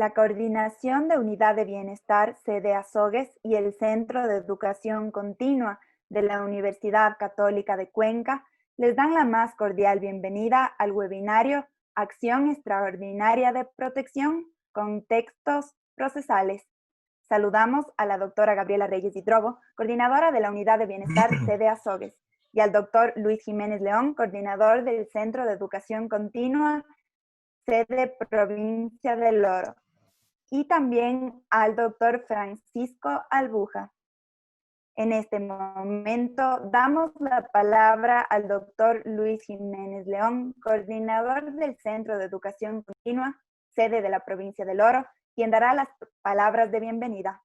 La Coordinación de Unidad de Bienestar, sede Azogues, y el Centro de Educación Continua de la Universidad Católica de Cuenca les dan la más cordial bienvenida al webinario Acción Extraordinaria de Protección, Contextos Procesales. Saludamos a la doctora Gabriela Reyes Hidrobo, coordinadora de la Unidad de Bienestar, sede Azogues, y al doctor Luis Jiménez León, coordinador del Centro de Educación Continua, sede Provincia del Oro, y también al doctor Francisco Albuja. En este momento damos la palabra al doctor Luis Jiménez León, coordinador del Centro de Educación Continua, sede de la Provincia del Oro, quien dará las palabras de bienvenida.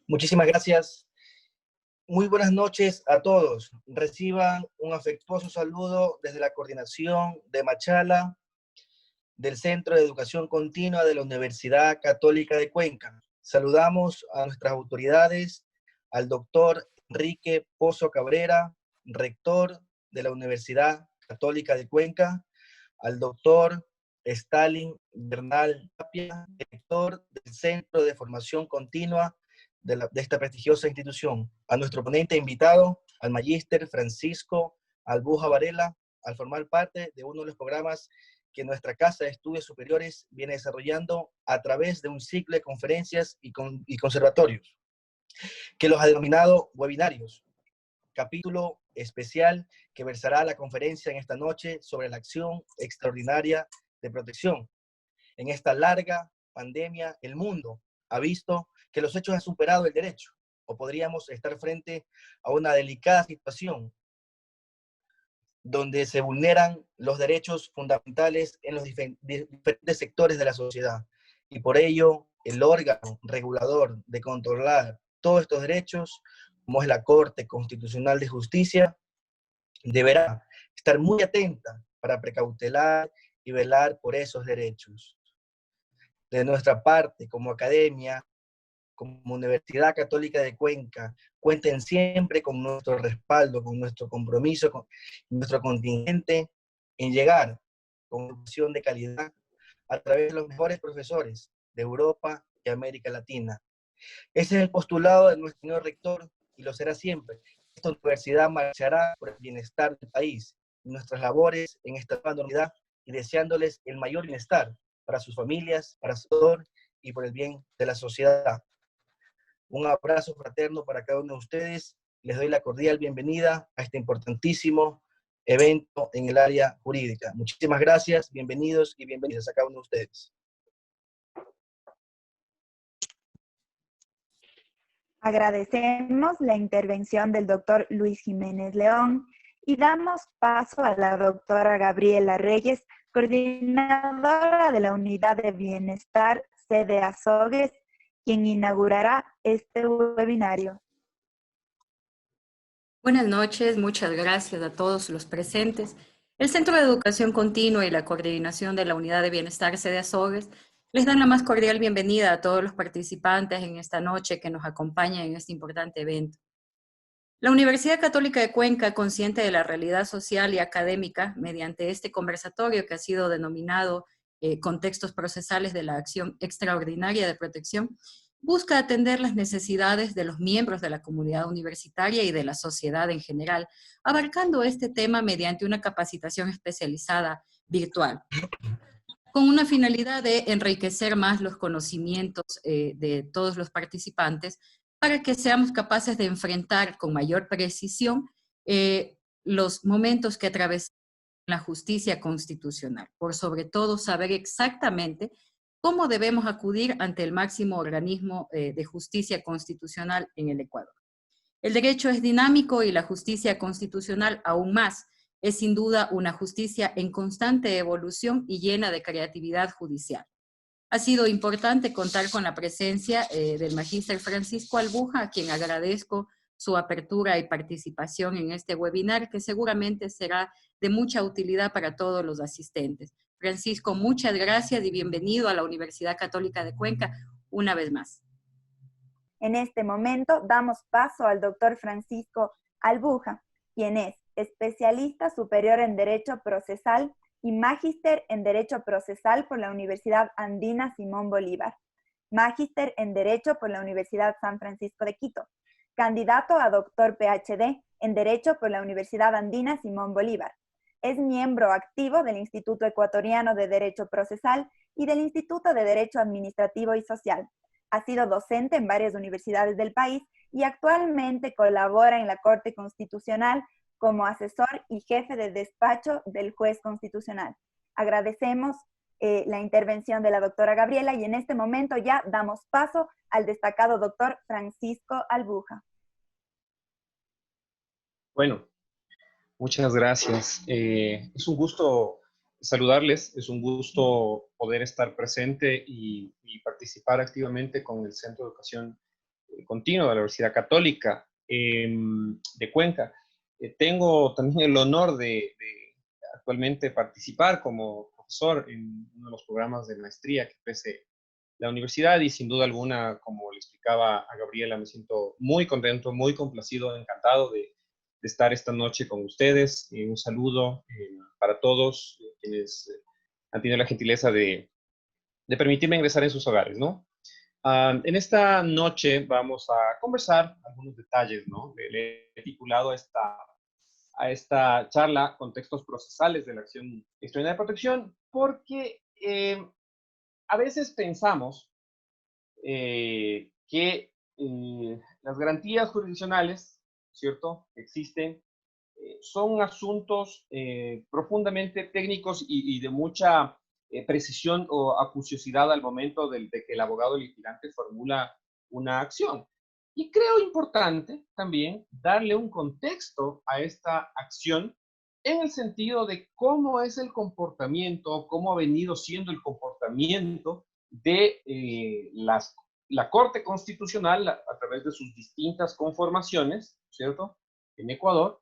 Muchísimas gracias. Muy buenas noches a todos. Reciban un afectuoso saludo desde la coordinación de Machala, del Centro de Educación Continua de la Universidad Católica de Cuenca. Saludamos a nuestras autoridades, al doctor Enrique Pozo Cabrera, rector de la Universidad Católica de Cuenca, al doctor Stalin Bernal Tapia, director del Centro de Formación Continua de esta prestigiosa institución, a nuestro ponente invitado, al magíster Francisco Albuja Varela, al formar parte de uno de los programas que nuestra Casa de Estudios Superiores viene desarrollando a través de un ciclo de conferencias y conservatorios, que los ha denominado webinarios, capítulo especial que versará la conferencia en esta noche sobre la acción extraordinaria de protección. En esta larga pandemia, el mundo ha visto que los hechos han superado el derecho, o podríamos estar frente a una delicada situación donde se vulneran los derechos fundamentales en los diferentes sectores de la sociedad. Y por ello, el órgano regulador de controlar todos estos derechos, como es la Corte Constitucional de Justicia, deberá estar muy atenta para precautelar y velar por esos derechos. De nuestra parte, como academia, como Universidad Católica de Cuenca, cuenten siempre con nuestro respaldo, con nuestro compromiso, con nuestro contingente en llegar con educación de calidad a través de los mejores profesores de Europa y América Latina. Ese es el postulado de nuestro señor rector y lo será siempre. Esta universidad marchará por el bienestar del país, nuestras labores en esta unidad y deseándoles el mayor bienestar para sus familias, para su dolor y por el bien de la sociedad. Un abrazo fraterno para cada uno de ustedes. Les doy la cordial bienvenida a este importantísimo evento en el área jurídica. Muchísimas gracias, bienvenidos y bienvenidas a cada uno de ustedes. Agradecemos la intervención del doctor Luis Jiménez León y damos paso a la doctora Gabriela Reyes, coordinadora de la Unidad de Bienestar, sede Azogues, quien inaugurará este webinario. Buenas noches, muchas gracias a todos los presentes. El Centro de Educación Continua y la Coordinación de la Unidad de Bienestar, sede Azogues, les dan la más cordial bienvenida a todos los participantes en esta noche que nos acompañan en este importante evento. La Universidad Católica de Cuenca, consciente de la realidad social y académica, mediante este conversatorio que ha sido denominado Contextos Procesales de la Acción Extraordinaria de Protección, busca atender las necesidades de los miembros de la comunidad universitaria y de la sociedad en general, abarcando este tema mediante una capacitación especializada virtual, con una finalidad de enriquecer más los conocimientos de todos los participantes para que seamos capaces de enfrentar con mayor precisión los momentos que atravesamos la justicia constitucional, por sobre todo saber exactamente cómo debemos acudir ante el máximo organismo de justicia constitucional en el Ecuador. El derecho es dinámico y la justicia constitucional aún más. Es sin duda una justicia en constante evolución y llena de creatividad judicial. Ha sido importante contar con la presencia del magíster Francisco Albuja, a quien agradezco su apertura y participación en este webinar, que seguramente será de mucha utilidad para todos los asistentes. Francisco, muchas gracias y bienvenido a la Universidad Católica de Cuenca una vez más. En este momento damos paso al doctor Francisco Albuja, quien es especialista superior en Derecho Procesal y magíster en Derecho Procesal por la Universidad Andina Simón Bolívar, magíster en Derecho por la Universidad San Francisco de Quito, candidato a doctor PhD en Derecho por la Universidad Andina Simón Bolívar. Es miembro activo del Instituto Ecuatoriano de Derecho Procesal y del Instituto de Derecho Administrativo y Social. Ha sido docente en varias universidades del país y actualmente colabora en la Corte Constitucional como asesor y jefe de despacho del juez constitucional. Agradecemos la intervención de la doctora Gabriela y en este momento ya damos paso al destacado doctor Francisco Albuja. Bueno, muchas gracias. Es un gusto saludarles, es un gusto poder estar presente y participar activamente con el Centro de Educación Continua de la Universidad Católica de Cuenca. Tengo también el honor de actualmente participar como profesor en uno de los programas de maestría que ofrece la universidad y sin duda alguna, como le explicaba a Gabriela, me siento muy contento, muy complacido, encantado de estar esta noche con ustedes. Un saludo para todos quienes han tenido la gentileza de permitirme ingresar en sus hogares, ¿no? En esta noche vamos a conversar algunos detalles, ¿no? Le he titulado a esta charla Contextos procesales de la acción extraordinaria de protección, porque a veces pensamos que las garantías jurisdiccionales, ¿cierto?, que existen, son asuntos profundamente técnicos y de mucha precisión o acuciosidad al momento de que el abogado litigante formula una acción. Y creo importante también darle un contexto a esta acción en el sentido de cómo es el comportamiento, cómo ha venido siendo el comportamiento de la Corte Constitucional a través de sus distintas conformaciones, ¿cierto?, en Ecuador,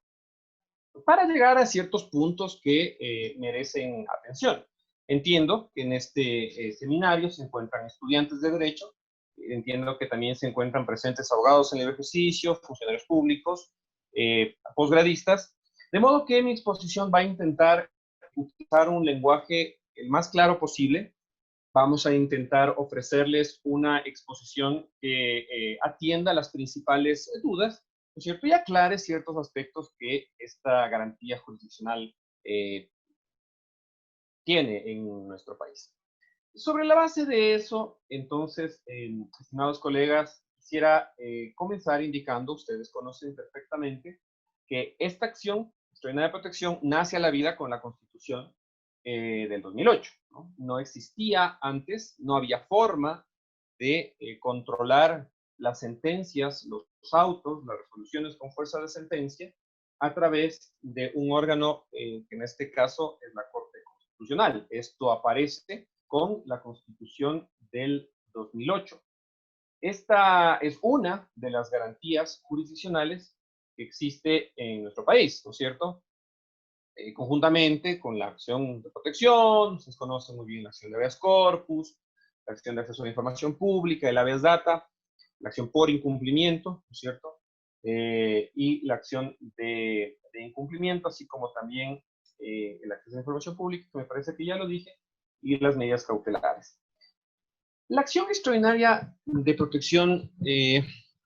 para llegar a ciertos puntos que merecen atención. Entiendo que en este seminario se encuentran estudiantes de Derecho, entiendo que también se encuentran presentes abogados en el ejercicio, funcionarios públicos, posgradistas, de modo que mi exposición va a intentar utilizar un lenguaje el más claro posible. Vamos a intentar ofrecerles una exposición que atienda las principales dudas, ¿no es cierto?, y aclare ciertos aspectos que esta garantía jurisdiccional tiene en nuestro país. Sobre la base de eso, entonces, estimados colegas, quisiera comenzar indicando, ustedes conocen perfectamente, que esta acción extraordinaria de protección nace a la vida con la Constitución del 2008. ¿No? No existía antes, no había forma de controlar las sentencias, los autos, las resoluciones con fuerza de sentencia, a través de un órgano que en este caso es la Corte Constitucional. Esto aparece con la Constitución del 2008. Esta es una de las garantías jurisdiccionales que existe en nuestro país, ¿no es cierto? Conjuntamente con la acción de protección, ustedes conocen muy bien la acción de habeas corpus, la acción de acceso a la información pública, el habeas data, la acción por incumplimiento, ¿no es cierto? Y la acción de incumplimiento, así como también el acceso a la información pública, que me parece que ya lo dije, y las medidas cautelares. La acción extraordinaria de protección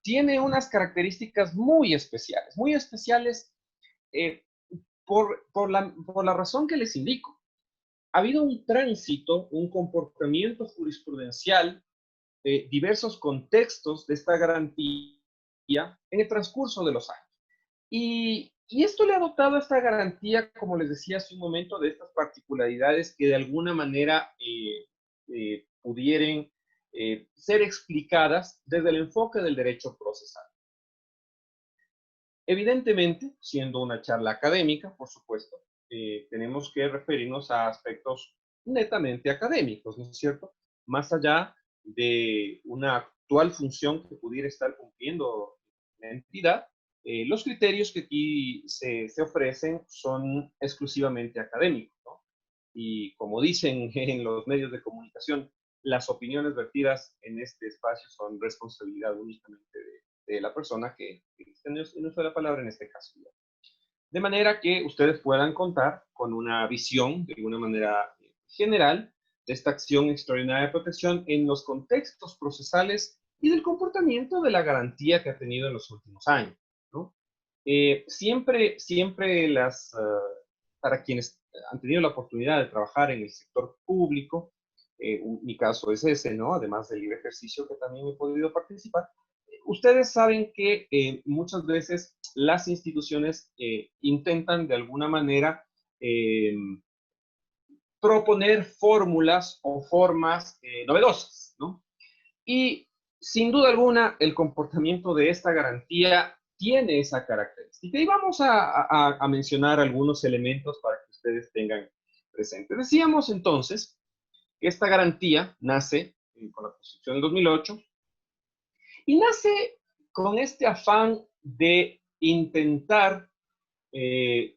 tiene unas características muy especiales por la razón que les indico. Ha habido un tránsito, un comportamiento jurisprudencial de diversos contextos de esta garantía en el transcurso de los años. Y esto le ha dotado a esta garantía, como les decía hace un momento, de estas particularidades que de alguna manera pudieran ser explicadas desde el enfoque del derecho procesal. Evidentemente, siendo una charla académica, por supuesto, tenemos que referirnos a aspectos netamente académicos, ¿no es cierto? Más allá de una actual función que pudiera estar cumpliendo la entidad, los criterios que aquí se ofrecen son exclusivamente académicos, ¿no? Y como dicen en los medios de comunicación, las opiniones vertidas en este espacio son responsabilidad únicamente de la persona que tiene uso de la palabra en este caso. de manera que ustedes puedan contar con una visión, de alguna manera general, de esta acción extraordinaria de protección en los contextos procesales y del comportamiento de la garantía que ha tenido en los últimos años, ¿no? Siempre para quienes han tenido la oportunidad de trabajar en el sector público, mi caso es ese, ¿no? Además del libre ejercicio que también he podido participar, ustedes saben que muchas veces las instituciones intentan de alguna manera proponer fórmulas o formas novedosas, ¿no? Y sin duda alguna, el comportamiento de esta garantía tiene esa característica. Y vamos a mencionar algunos elementos para que ustedes tengan presente. Decíamos entonces que esta garantía nace con la Constitución del 2008 y nace con este afán de intentar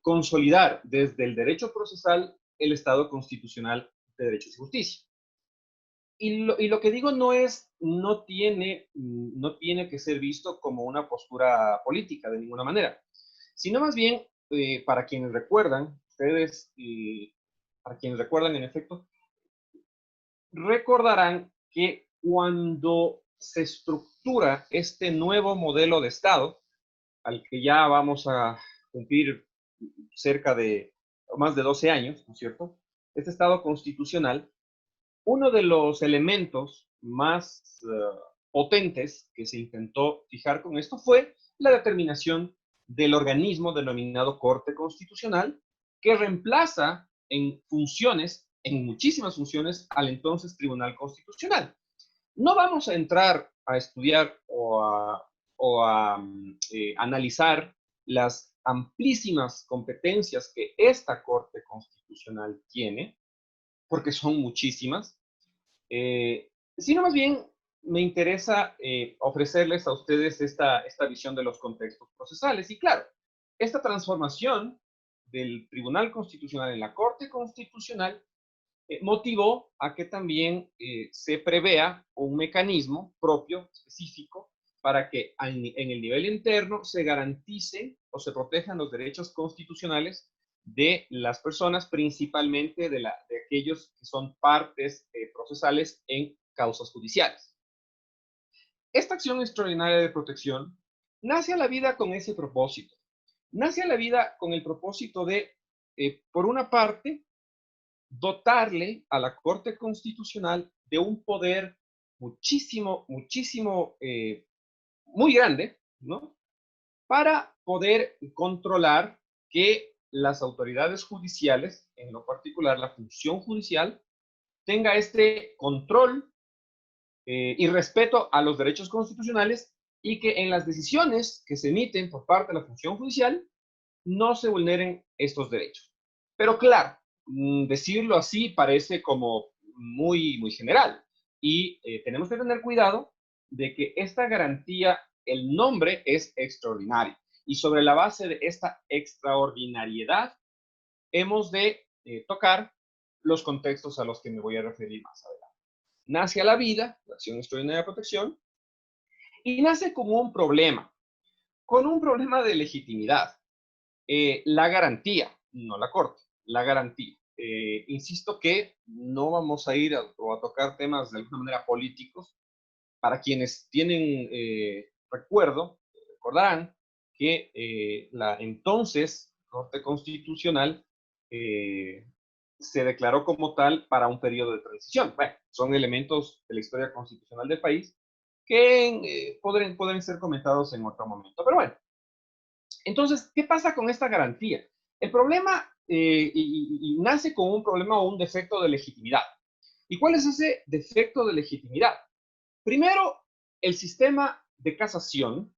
consolidar desde el derecho procesal el Estado constitucional de derechos y justicia. Y lo que digo no tiene que ser visto como una postura política de ninguna manera, sino más bien, para quienes recuerdan, ustedes, para quienes recuerdan en efecto, recordarán que cuando se estructura este nuevo modelo de Estado, al que ya vamos a cumplir cerca de más de 12 años, ¿no es cierto? Este Estado constitucional, uno de los elementos más potentes que se intentó fijar con esto fue la determinación del organismo denominado Corte Constitucional, que reemplaza en funciones, en muchísimas funciones, al entonces Tribunal Constitucional. No vamos a entrar a estudiar o a analizar las amplísimas competencias que esta Corte Constitucional tiene, porque son muchísimas, sino más bien me interesa ofrecerles a ustedes esta visión de los contextos procesales. Y claro, esta transformación del Tribunal Constitucional en la Corte Constitucional motivó a que también se prevea un mecanismo propio, específico, para que en el nivel interno se garantice o se protejan los derechos constitucionales de las personas, principalmente de aquellos que son partes procesales en causas judiciales. Esta acción extraordinaria de protección nace a la vida con ese propósito. Nace a la vida con el propósito de, por una parte, dotarle a la Corte Constitucional de un poder muy grande, ¿no? Para poder controlar que las autoridades judiciales, en lo particular la función judicial, tenga este control y respeto a los derechos constitucionales y que en las decisiones que se emiten por parte de la función judicial no se vulneren estos derechos. Pero claro, decirlo así parece como muy general y tenemos que tener cuidado de que esta garantía, el nombre es extraordinario y sobre la base de esta extraordinariedad hemos de tocar los contextos a los que me voy a referir más adelante. Nace a la vida, la acción extraordinaria de protección, y nace como un problema, con un problema de legitimidad. La garantía, no la Corte, la garantía. Insisto que no vamos a ir a tocar temas de alguna manera políticos. Para quienes tienen recordarán que la entonces Corte Constitucional se declaró como tal para un periodo de transición. Bueno, son elementos de la historia constitucional del país que pueden ser comentados en otro momento. Pero bueno, entonces, ¿qué pasa con esta garantía? El problema y nace con un problema o un defecto de legitimidad. ¿Y cuál es ese defecto de legitimidad? Primero, el sistema de casación,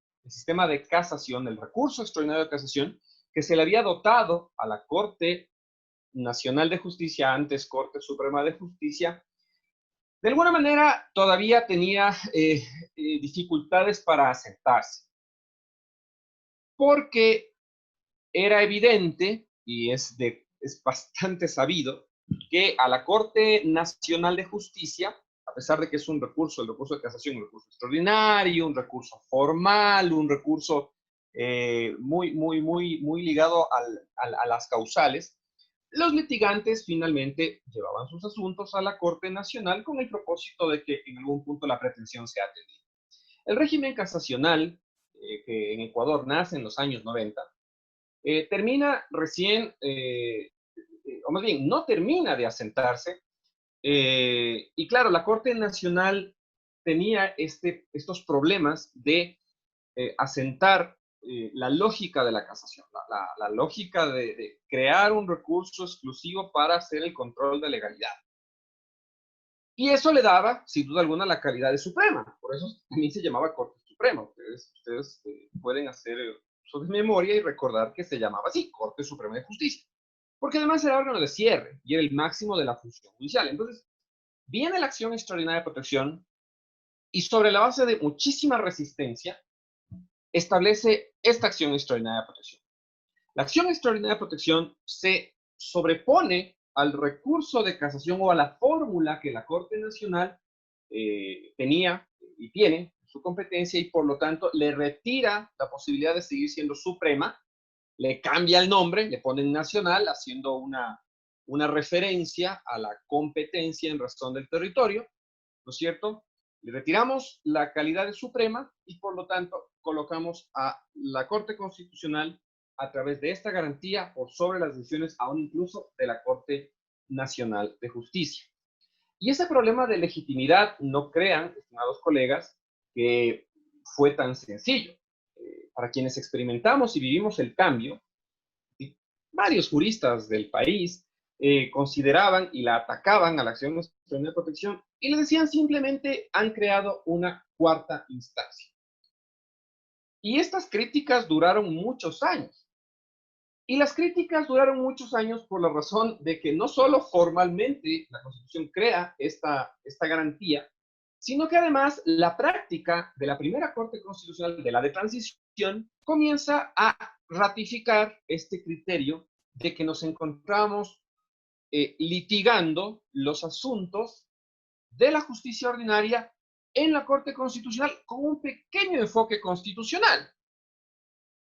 el recurso extraordinario de casación, que se le había dotado a la Corte Nacional de Justicia, antes Corte Suprema de Justicia, de alguna manera todavía tenía dificultades para aceptarse. Porque era evidente, y es bastante sabido, que a la Corte Nacional de Justicia, a pesar de que es un recurso, el recurso de casación, un recurso extraordinario, un recurso formal, un recurso muy ligado a las causales, los litigantes finalmente llevaban sus asuntos a la Corte Nacional con el propósito de que en algún punto la pretensión sea atendida. El régimen casacional, que en Ecuador nace en los años 90, termina recién, o más bien, no termina de asentarse. Y claro, la Corte Nacional tenía estos problemas de asentar la lógica de la casación, la lógica de crear un recurso exclusivo para hacer el control de legalidad. Y eso le daba, sin duda alguna, la calidad de Suprema. Por eso también se llamaba Corte Suprema. Ustedes pueden hacer uso de memoria y recordar que se llamaba así, Corte Suprema de Justicia. Porque además era órgano de cierre y era el máximo de la función judicial. Entonces, viene la acción extraordinaria de protección y sobre la base de muchísima resistencia, establece esta acción extraordinaria de protección. La acción extraordinaria de protección se sobrepone al recurso de casación o a la fórmula que la Corte Nacional tenía y tiene su competencia y por lo tanto le retira la posibilidad de seguir siendo Suprema, le cambia el nombre, le ponen nacional, haciendo una referencia a la competencia en razón del territorio, ¿no es cierto? Le retiramos la calidad de Suprema y por lo tanto colocamos a la Corte Constitucional a través de esta garantía por sobre las decisiones aún incluso de la Corte Nacional de Justicia. Y ese problema de legitimidad, no crean, estimados colegas, que fue tan sencillo. Para quienes experimentamos y vivimos el cambio, varios juristas del país consideraban y la atacaban a la acción extraordinaria de protección y le decían simplemente han creado una cuarta instancia. Y estas críticas duraron muchos años. Y las críticas duraron muchos años por la razón de que no solo formalmente la Constitución crea esta garantía, sino que además la práctica de la primera Corte Constitucional, de la de transición, comienza a ratificar este criterio de que nos encontramos litigando los asuntos de la justicia ordinaria en la Corte Constitucional con un pequeño enfoque constitucional.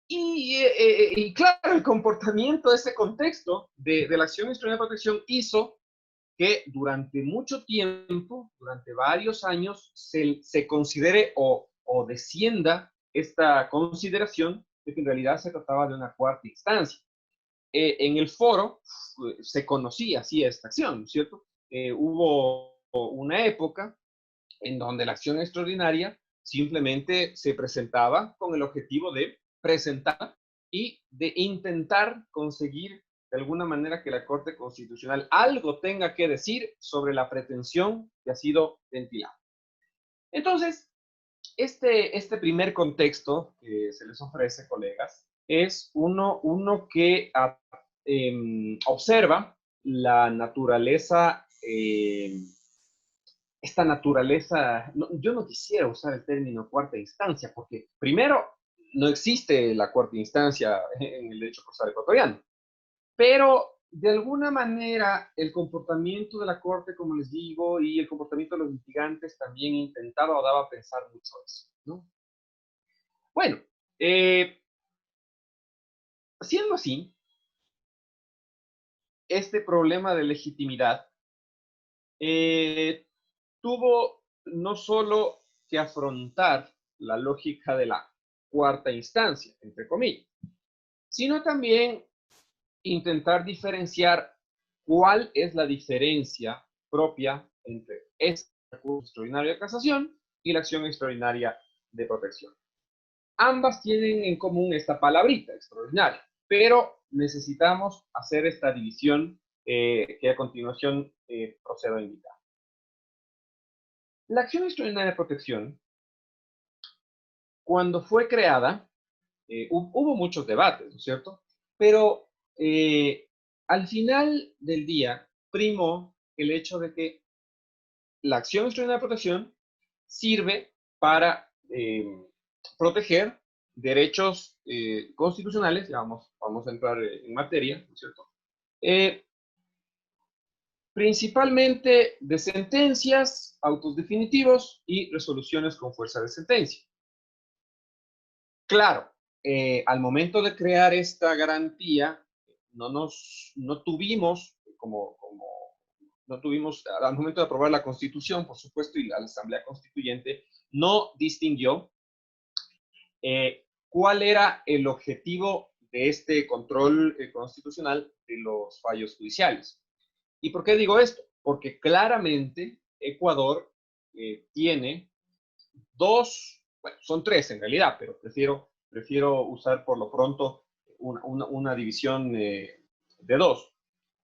Y claro, el comportamiento de ese contexto de la acción extraordinaria de protección hizo que durante mucho tiempo, durante varios años, se considere o descienda esta consideración de que en realidad se trataba de una cuarta instancia. En el foro se conocía así esta acción, ¿cierto? Hubo una época en donde la acción extraordinaria simplemente se presentaba con el objetivo de presentar y de intentar conseguir de alguna manera que la Corte Constitucional algo tenga que decir sobre la pretensión que ha sido ventilada. Entonces, este primer contexto que se les ofrece, colegas, es uno que observa la naturaleza, esta naturaleza, yo no quisiera usar el término cuarta instancia, porque primero, no existe la cuarta instancia en el derecho procesal ecuatoriano, pero de alguna manera el comportamiento de la Corte, como les digo, y el comportamiento de los litigantes también intentaba o daba a pensar mucho eso, ¿no? Bueno, siendo así, este problema de legitimidad tuvo no solo que afrontar la lógica de la cuarta instancia, entre comillas, sino también intentar diferenciar cuál es la diferencia propia entre este recurso extraordinario de casación y la acción extraordinaria de protección. Ambas tienen en común esta palabrita, extraordinaria, pero necesitamos hacer esta división que a continuación procedo a indicar. La acción extraordinaria de protección, cuando fue creada, hubo muchos debates, ¿no es cierto? Pero al final del día primó el hecho de que la acción extraordinaria de protección sirve para proteger derechos constitucionales, vamos a entrar en materia, ¿no es cierto? Principalmente de sentencias, autos definitivos y resoluciones con fuerza de sentencia. Claro, al momento de crear esta garantía, no tuvimos, al momento de aprobar la Constitución, por supuesto, y la Asamblea Constituyente no distinguió cuál era el objetivo de este control constitucional de los fallos judiciales. ¿Y por qué digo esto? Porque claramente Ecuador tiene dos, bueno, son tres en realidad, pero prefiero usar por lo pronto una división de dos.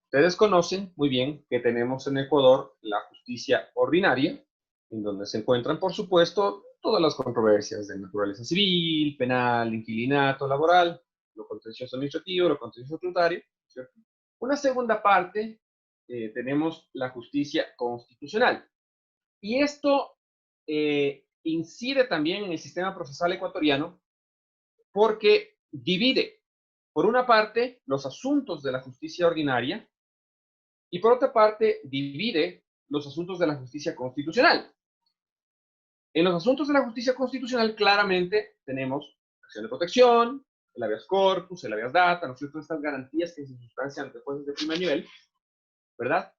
Ustedes conocen muy bien que tenemos en Ecuador la justicia ordinaria, en donde se encuentran, por supuesto, todas las controversias de naturaleza civil, penal, inquilinato, laboral, lo contencioso administrativo, lo contencioso tributario, ¿cierto? Una segunda parte, tenemos la justicia constitucional. Y esto incide también en el sistema procesal ecuatoriano porque divide, por una parte, los asuntos de la justicia ordinaria y por otra parte, divide los asuntos de la justicia constitucional. En los asuntos de la justicia constitucional, claramente tenemos acción de protección, el habeas corpus, el habeas data, ¿no es cierto? Estas garantías que se sustancian ante jueces de primer nivel, ¿verdad?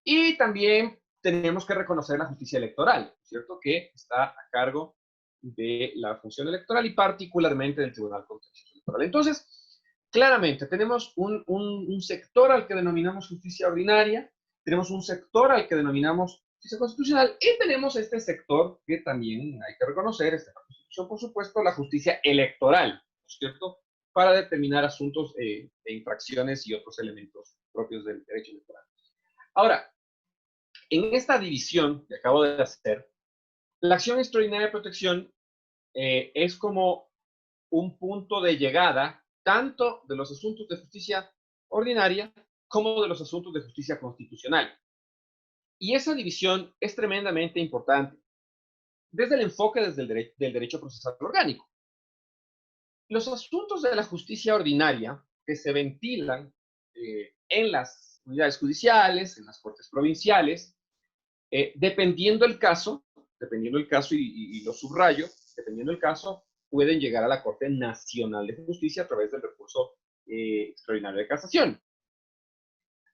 Y también tenemos que reconocer la justicia electoral, ¿cierto? Que está a cargo de la función electoral y particularmente del Tribunal Contencioso Electoral. Entonces, claramente tenemos un sector al que denominamos justicia ordinaria, tenemos un sector al que denominamos justicia constitucional y tenemos este sector que también hay que reconocer, esta Constitución, por supuesto, la justicia electoral, ¿no es cierto? Para determinar asuntos de infracciones y otros elementos propios del derecho electoral. Ahora, en esta división que acabo de hacer, la acción extraordinaria de protección es como un punto de llegada tanto de los asuntos de justicia ordinaria como de los asuntos de justicia constitucional. Y esa división es tremendamente importante desde el enfoque del derecho procesal orgánico. Los asuntos de la justicia ordinaria que se ventilan en las unidades judiciales, en las cortes provinciales, dependiendo el caso, y lo subrayo, dependiendo el caso, pueden llegar a la Corte Nacional de Justicia a través del recurso extraordinario de casación.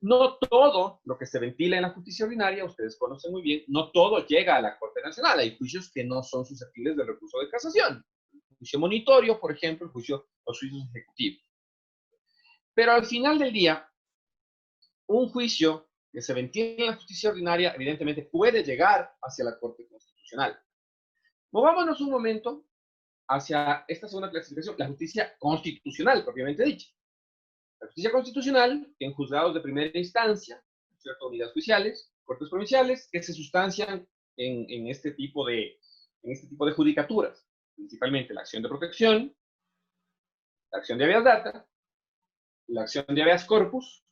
No todo lo que se ventila en la justicia ordinaria, ustedes conocen muy bien, no todo llega a la Corte Nacional. Hay juicios que no son susceptibles del recurso de casación. El juicio monitorio, por ejemplo, los juicios ejecutivos. Pero al final del día, un juicio que se ventila en la justicia ordinaria, evidentemente puede llegar hacia la Corte Constitucional. Movámonos un momento hacia esta segunda clasificación, la justicia constitucional, propiamente dicha. La justicia constitucional, en juzgados de primera instancia, ¿cierto? Unidades judiciales, cortes provinciales, que se sustancian en este tipo de judicaturas, principalmente la acción de protección, la acción de habeas data, la acción de habeas corpus,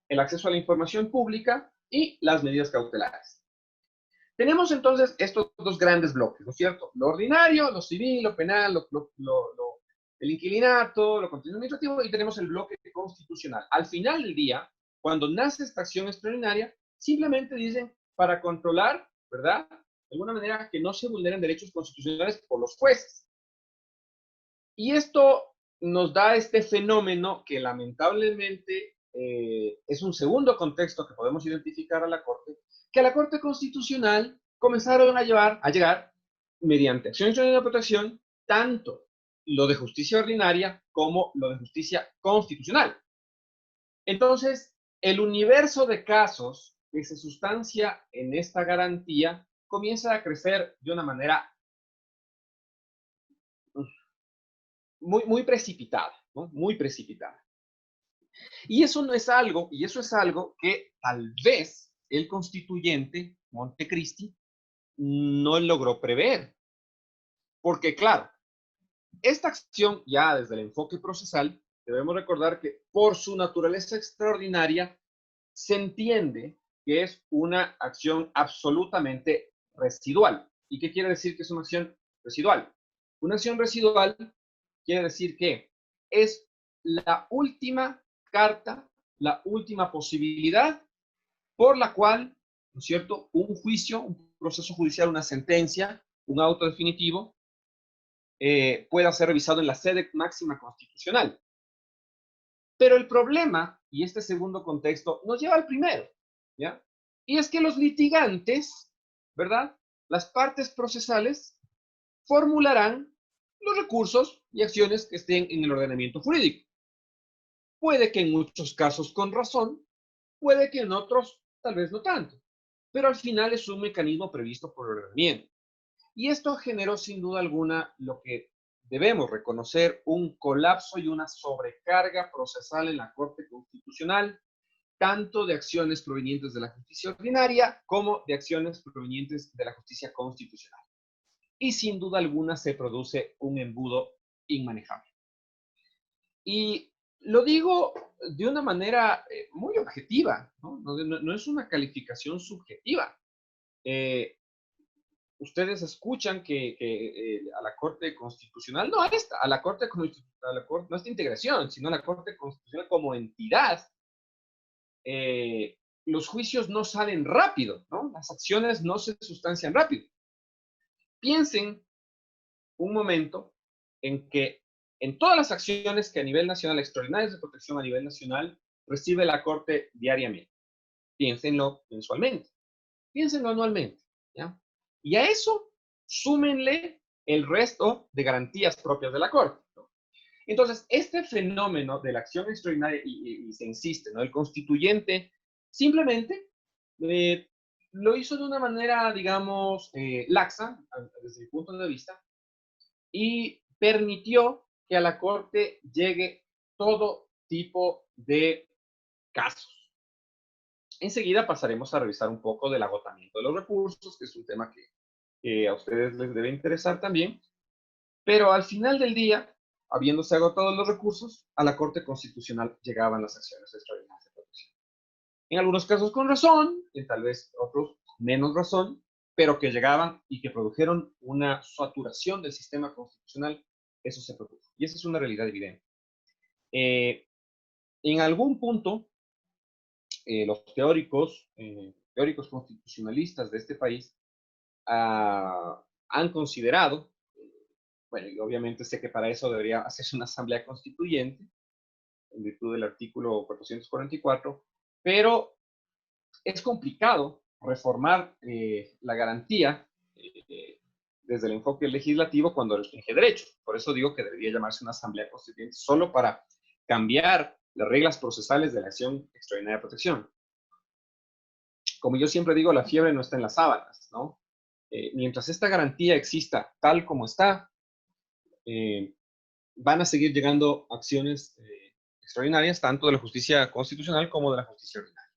el acceso a la información pública y las medidas cautelares. Tenemos entonces estos dos grandes bloques, ¿no es cierto? Lo ordinario, lo civil, lo penal, el inquilinato, lo contencioso administrativo, y tenemos el bloque constitucional. Al final del día, cuando nace esta acción extraordinaria, simplemente dicen para controlar, ¿verdad? De alguna manera que no se vulneren derechos constitucionales por los jueces. Y esto nos da este fenómeno que lamentablemente es un segundo contexto que podemos identificar a la Corte, que a la Corte Constitucional comenzaron a llegar mediante acción extraordinaria de protección, tanto lo de justicia ordinaria como lo de justicia constitucional. Entonces, el universo de casos que se sustancia en esta garantía comienza a crecer de una manera muy precipitada, ¿no? Muy precipitada. Y eso es algo que tal vez el constituyente Montecristi no logró prever. Porque claro, esta acción ya desde el enfoque procesal, debemos recordar que por su naturaleza extraordinaria se entiende que es una acción absolutamente residual. ¿Y qué quiere decir que es una acción residual? Una acción residual quiere decir que es la última carta, la última posibilidad por la cual, ¿no es cierto?, un juicio, un proceso judicial, una sentencia, un auto definitivo, pueda ser revisado en la sede máxima constitucional. Pero el problema, y este segundo contexto, nos lleva al primero, ¿ya? Y es que los litigantes, ¿verdad? Las partes procesales formularán los recursos y acciones que estén en el ordenamiento jurídico. Puede que en muchos casos con razón, puede que en otros tal vez no tanto, pero al final es un mecanismo previsto por el ordenamiento. Y esto generó sin duda alguna lo que debemos reconocer, un colapso y una sobrecarga procesal en la Corte Constitucional, tanto de acciones provenientes de la justicia ordinaria como de acciones provenientes de la justicia constitucional. Y sin duda alguna se produce un embudo inmanejable. Y lo digo de una manera muy objetiva, ¿no? No es una calificación subjetiva. Ustedes escuchan que a la Corte Constitucional, no a esta, a la Corte Constitucional, no a esta integración, sino a la Corte Constitucional como entidad, los juicios no salen rápido, ¿no? Las acciones no se sustancian rápido. Piensen un momento en que en todas las acciones que a nivel nacional, extraordinarias de protección a nivel nacional, recibe la Corte diariamente. Piénsenlo mensualmente, piénsenlo anualmente, ¿ya? Y a eso súmenle el resto de garantías propias de la Corte, ¿no? Entonces, este fenómeno de la acción extraordinaria, y se insiste, ¿no? El constituyente simplemente lo hizo de una manera, digamos, laxa, desde mi punto de vista, y permitió que a la Corte llegue todo tipo de casos. Enseguida pasaremos a revisar un poco del agotamiento de los recursos, que es un tema que a ustedes les debe interesar también. Pero al final del día, habiéndose agotado los recursos, a la Corte Constitucional llegaban las acciones extraordinarias de protección. En algunos casos con razón, en tal vez otros menos razón, pero que llegaban y que produjeron una saturación del sistema constitucional, eso se produjo. Y esa es una realidad evidente. En algún punto, los teóricos constitucionalistas de este país han considerado, bueno, y obviamente sé que para eso debería hacerse una asamblea constituyente, en virtud del artículo 444, pero es complicado reformar la garantía desde el enfoque legislativo cuando restringe derechos. Por eso digo que debería llamarse una asamblea constituyente solo para cambiar las reglas procesales de la acción extraordinaria de protección. Como yo siempre digo, la fiebre no está en las sábanas, ¿no? Mientras esta garantía exista tal como está, van a seguir llegando acciones extraordinarias, tanto de la justicia constitucional como de la justicia ordinaria.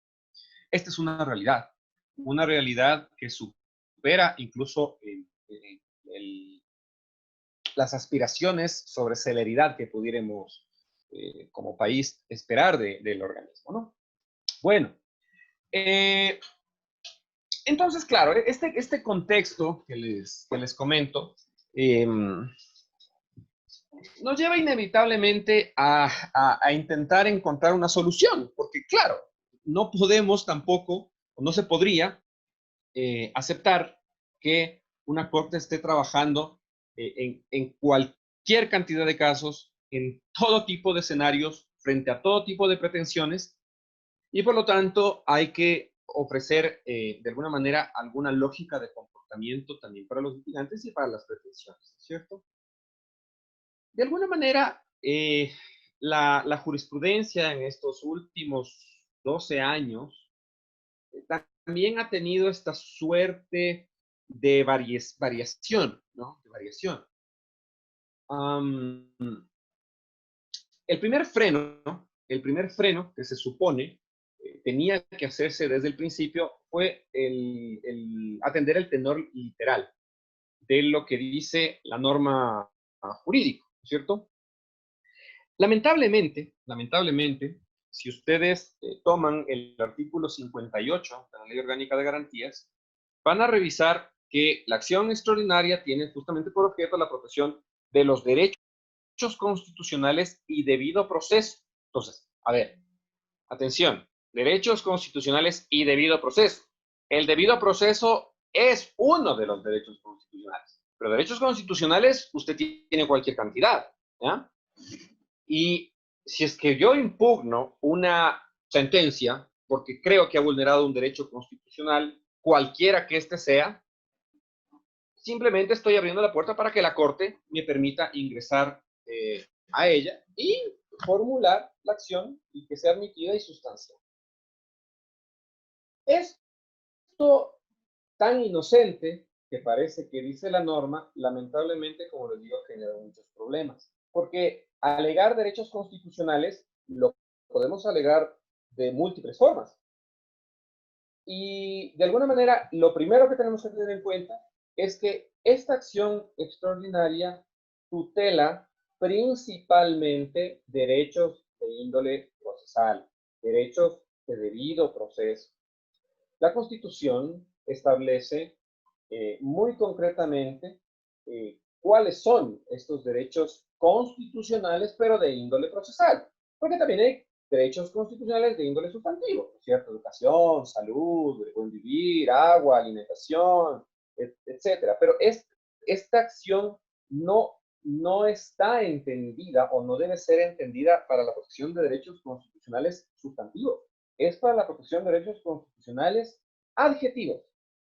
Esta es una realidad que supera incluso las aspiraciones sobre celeridad que pudiéramos como país esperar del organismo, ¿no? Bueno, entonces, claro, este contexto que les comento nos lleva inevitablemente a intentar encontrar una solución, porque claro, no podemos tampoco, o no se podría aceptar que una corte esté trabajando en cualquier cantidad de casos, en todo tipo de escenarios, frente a todo tipo de pretensiones, y por lo tanto hay que ofrecer de alguna manera alguna lógica de comportamiento también para los litigantes y para las pretensiones, ¿cierto? De alguna manera, la jurisprudencia en estos últimos 12 años también ha tenido esta suerte de variación, ¿no? De variación. El primer freno que se supone tenía que hacerse desde el principio fue el atender el tenor literal de lo que dice la norma jurídica, ¿cierto? Lamentablemente, si ustedes toman el artículo 58 de la Ley Orgánica de Garantías, van a revisar que la acción extraordinaria tiene justamente por objeto la protección de los derechos constitucionales y debido proceso. Entonces, a ver, atención, derechos constitucionales y debido proceso. El debido proceso es uno de los derechos constitucionales, Pero derechos constitucionales usted tiene cualquier cantidad, ¿ya? Y si es que yo impugno una sentencia porque creo que ha vulnerado un derecho constitucional, cualquiera que éste sea, simplemente estoy abriendo la puerta para que la Corte me permita ingresar a ella y formular la acción y que sea admitida y sustanciada. Esto tan inocente que parece que dice la norma, lamentablemente, como les digo, genera muchos problemas. Porque alegar derechos constitucionales lo podemos alegar de múltiples formas. Y de alguna manera, lo primero que tenemos que tener en cuenta es que esta acción extraordinaria tutela principalmente derechos de índole procesal, derechos de debido proceso. La Constitución establece muy concretamente cuáles son estos derechos constitucionales, pero de índole procesal, porque también hay derechos constitucionales de índole sustantivo, ¿cierto? Educación, salud, buen vivir, agua, alimentación, etcétera. Pero esta acción no está entendida o no debe ser entendida para la protección de derechos constitucionales sustantivos. Es para la protección de derechos constitucionales adjetivos.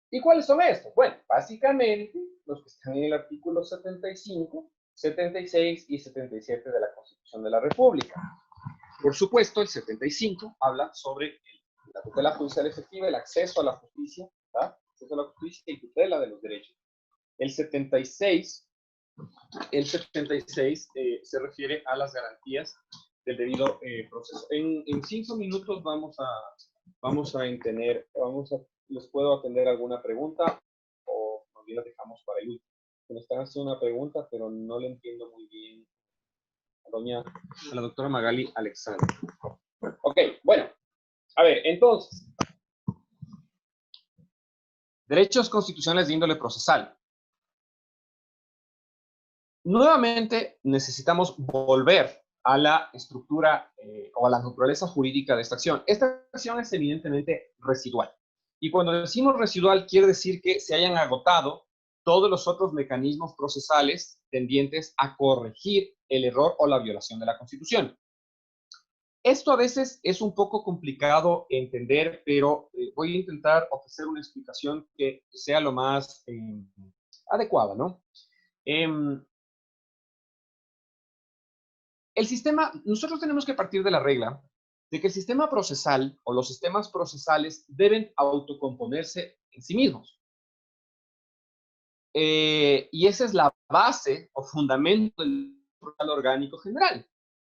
¿Y cuáles son estos? Bueno, básicamente los que están en el artículo 75, 76 y 77 de la Constitución de la República. Por supuesto, el 75 habla sobre la tutela judicial efectiva, el acceso a la justicia, ¿verdad? Acceso a la justicia y tutela de los derechos. El 76 se refiere a las garantías del debido proceso. En 5 minutos les puedo atender alguna pregunta o también las dejamos para el último. Me están haciendo una pregunta, pero no le entiendo muy bien a la doctora Magali Alexander. Ok, bueno, a ver, entonces, derechos constitucionales de índole procesal. Nuevamente necesitamos volver a la estructura o a la naturaleza jurídica de esta acción. Esta acción es evidentemente residual. Y cuando decimos residual, quiere decir que se hayan agotado todos los otros mecanismos procesales tendientes a corregir el error o la violación de la Constitución. Esto a veces es un poco complicado entender, pero voy a intentar ofrecer una explicación que sea lo más adecuada, ¿no? Nosotros tenemos que partir de la regla de que el sistema procesal o los sistemas procesales deben autocomponerse en sí mismos. Y esa es la base o fundamento del procesal orgánico general.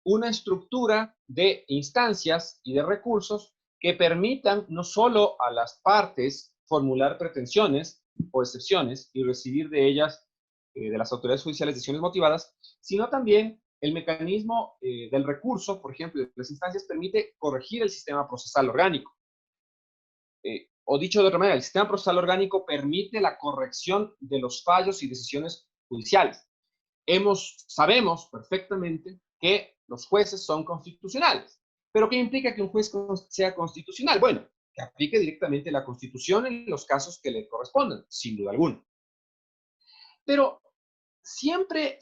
Una estructura de instancias y de recursos que permitan no solo a las partes formular pretensiones o excepciones y recibir de ellas, de las autoridades judiciales, decisiones motivadas, sino también el mecanismo del recurso, por ejemplo, de las instancias, permite corregir el sistema procesal orgánico. O dicho de otra manera, el sistema procesal orgánico permite la corrección de los fallos y decisiones judiciales. Sabemos perfectamente que los jueces son constitucionales. ¿Pero qué implica que un juez sea constitucional? Bueno, que aplique directamente la Constitución en los casos que le correspondan, sin duda alguna. Pero siempre,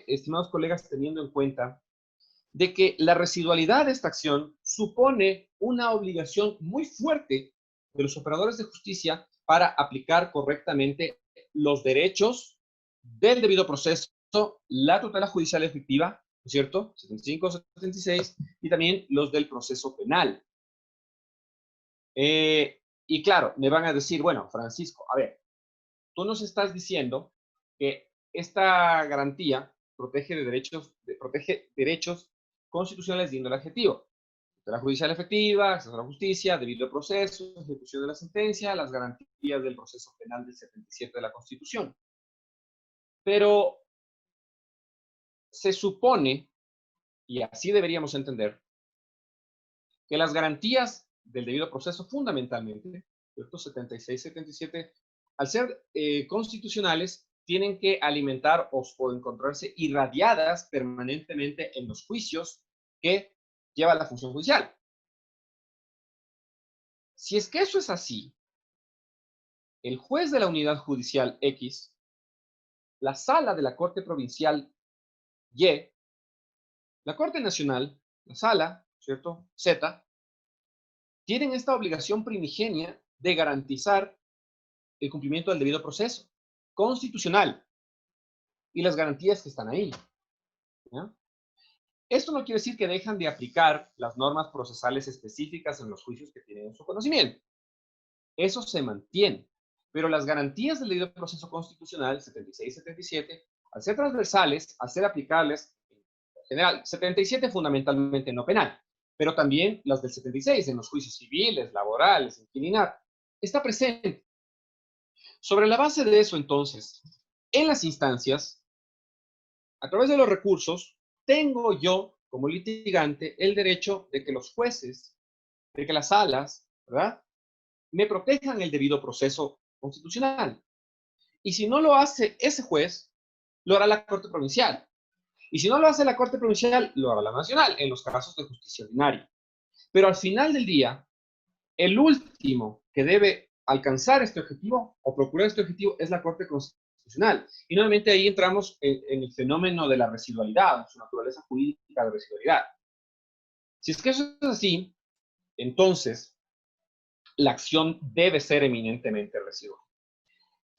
estimados colegas, teniendo en cuenta de que la residualidad de esta acción supone una obligación muy fuerte de los operadores de justicia para aplicar correctamente los derechos del debido proceso, la tutela judicial efectiva, ¿no es cierto? 75, 76, y también los del proceso penal. Y claro, me van a decir, bueno, Francisco, a ver, tú nos estás diciendo que esta garantía protege derechos constitucionales de índole adjetivo. La judicial efectiva, acceso a la justicia, debido proceso, ejecución de la sentencia, las garantías del proceso penal del 77 de la Constitución. Pero se supone, y así deberíamos entender, que las garantías del debido proceso fundamentalmente, ¿cierto? 76, 77, al ser constitucionales, tienen que alimentar o encontrarse irradiadas permanentemente en los juicios que lleva la función judicial. Si es que eso es así, el juez de la unidad judicial X la sala de la Corte Provincial Y, la Corte Nacional, la sala, ¿cierto? Z, tienen esta obligación primigenia de garantizar el cumplimiento del debido proceso constitucional y las garantías que están ahí, ¿ya? Esto no quiere decir que dejan de aplicar las normas procesales específicas en los juicios que tienen en su conocimiento. Eso se mantiene, pero las garantías del debido proceso constitucional 76 y 77, al ser transversales, al ser aplicables, en general, 77 fundamentalmente no penal, pero también las del 76 en los juicios civiles, laborales, inquilinar, está presente. Sobre la base de eso, entonces, en las instancias, a través de los recursos, tengo yo, como litigante, el derecho de que los jueces, de que las salas, ¿verdad?, me protejan el debido proceso constitucional. Y si no lo hace ese juez, lo hará la Corte Provincial. Y si no lo hace la Corte Provincial, lo hará la Nacional, en los casos de justicia ordinaria. Pero al final del día, el último que debe alcanzar este objetivo o procurar este objetivo es la Corte Constitucional. Y nuevamente ahí entramos en el fenómeno de la residualidad, su naturaleza jurídica de residualidad. Si es que eso es así, entonces la acción debe ser eminentemente residual.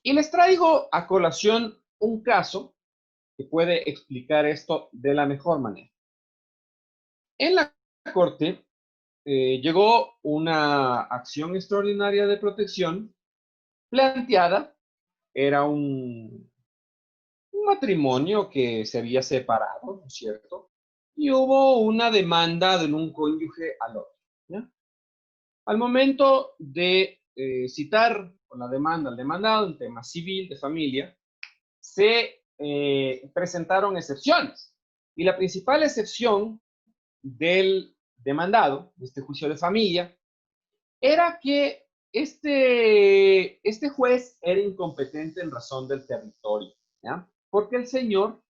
Y les traigo a colación un caso que puede explicar esto de la mejor manera. En la Corte llegó una acción extraordinaria de protección planteada. Era un matrimonio que se había separado, ¿no es cierto? Y hubo una demanda de un cónyuge al otro, ¿ya? Al momento de citar con la demanda al demandado, un tema civil de familia, se presentaron excepciones. Y la principal excepción del demandado, de este juicio de familia, era que este juez era incompetente en razón del territorio, ¿ya? Porque el señor,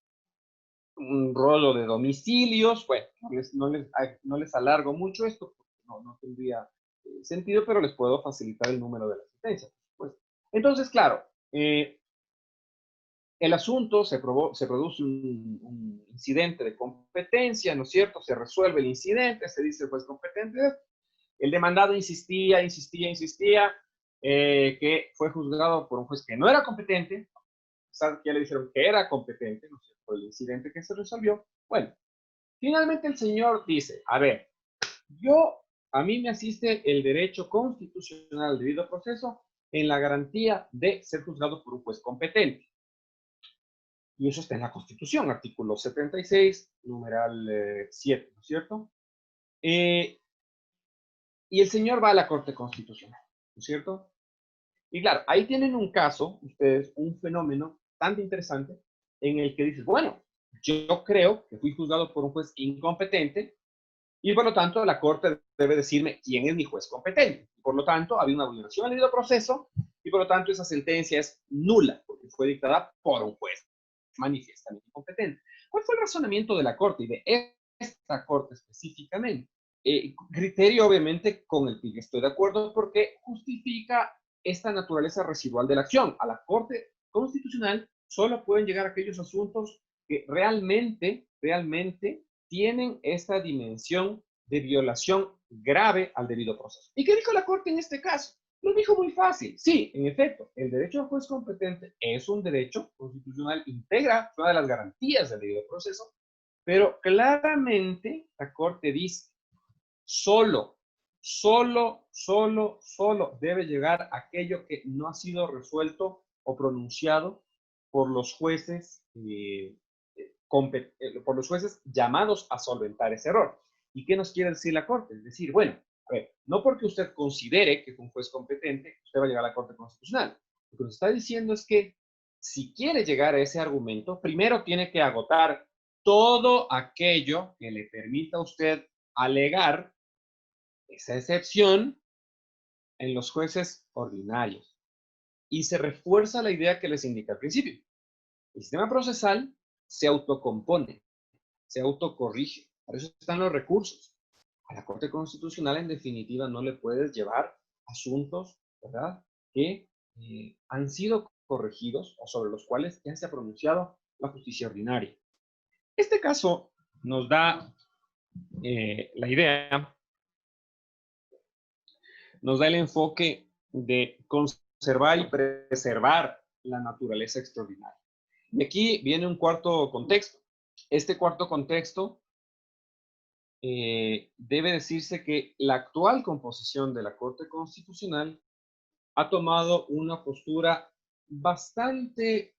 un rollo de domicilios, bueno, no les alargo mucho esto, porque no tendría sentido, pero les puedo facilitar el número de la sentencia, por supuesto. Entonces, claro, el asunto se produce un incidente de competencia, ¿no es cierto? Se resuelve el incidente, se dice el juez competente. El demandado insistía, que fue juzgado por un juez que no era competente, que ya le dijeron que era competente, ¿no es cierto?, por el incidente que se resolvió. Bueno, finalmente el señor dice, a ver, a mí me asiste el derecho constitucional al debido proceso en la garantía de ser juzgado por un juez competente. Y eso está en la Constitución, artículo 76, numeral 7, ¿no es cierto? Y el señor va a la Corte Constitucional, ¿no es cierto? Y claro, ahí tienen un caso, ustedes, un fenómeno tan interesante en el que dices, bueno, yo creo que fui juzgado por un juez incompetente y por lo tanto la Corte debe decirme quién es mi juez competente. Por lo tanto, había una vulneración al debido proceso y por lo tanto esa sentencia es nula porque fue dictada por un juez manifiestamente incompetente. ¿Cuál fue el razonamiento de la Corte y de esta Corte específicamente? Criterio, obviamente, con el que estoy de acuerdo porque justifica esta naturaleza residual de la acción. A la Corte Constitucional solo pueden llegar aquellos asuntos que realmente tienen esta dimensión de violación grave al debido proceso. ¿Y qué dijo la Corte en este caso? Lo dijo muy fácil. Sí, en efecto, el derecho al juez competente es un derecho constitucional, integra una de las garantías del debido proceso, pero claramente la Corte dice, solo debe llegar aquello que no ha sido resuelto o pronunciado por los jueces, por los jueces llamados a solventar ese error. ¿Y qué nos quiere decir la Corte? Es decir, bueno, a ver, no porque usted considere que es un juez competente, usted va a llegar a la Corte Constitucional. Lo que nos está diciendo es que si quiere llegar a ese argumento, primero tiene que agotar todo aquello que le permita a usted alegar esa excepción en los jueces ordinarios. Y se refuerza la idea que les indica al principio. El sistema procesal se autocompone, se autocorrige. Para eso están los recursos. A la Corte Constitucional, en definitiva, no le puedes llevar asuntos, ¿verdad?, que han sido corregidos o sobre los cuales ya se ha pronunciado la justicia ordinaria. Este caso nos da la idea, nos da el enfoque de conservar y preservar la naturaleza extraordinaria. Y aquí viene un cuarto contexto. Este cuarto contexto debe decirse que la actual composición de la Corte Constitucional ha tomado una postura bastante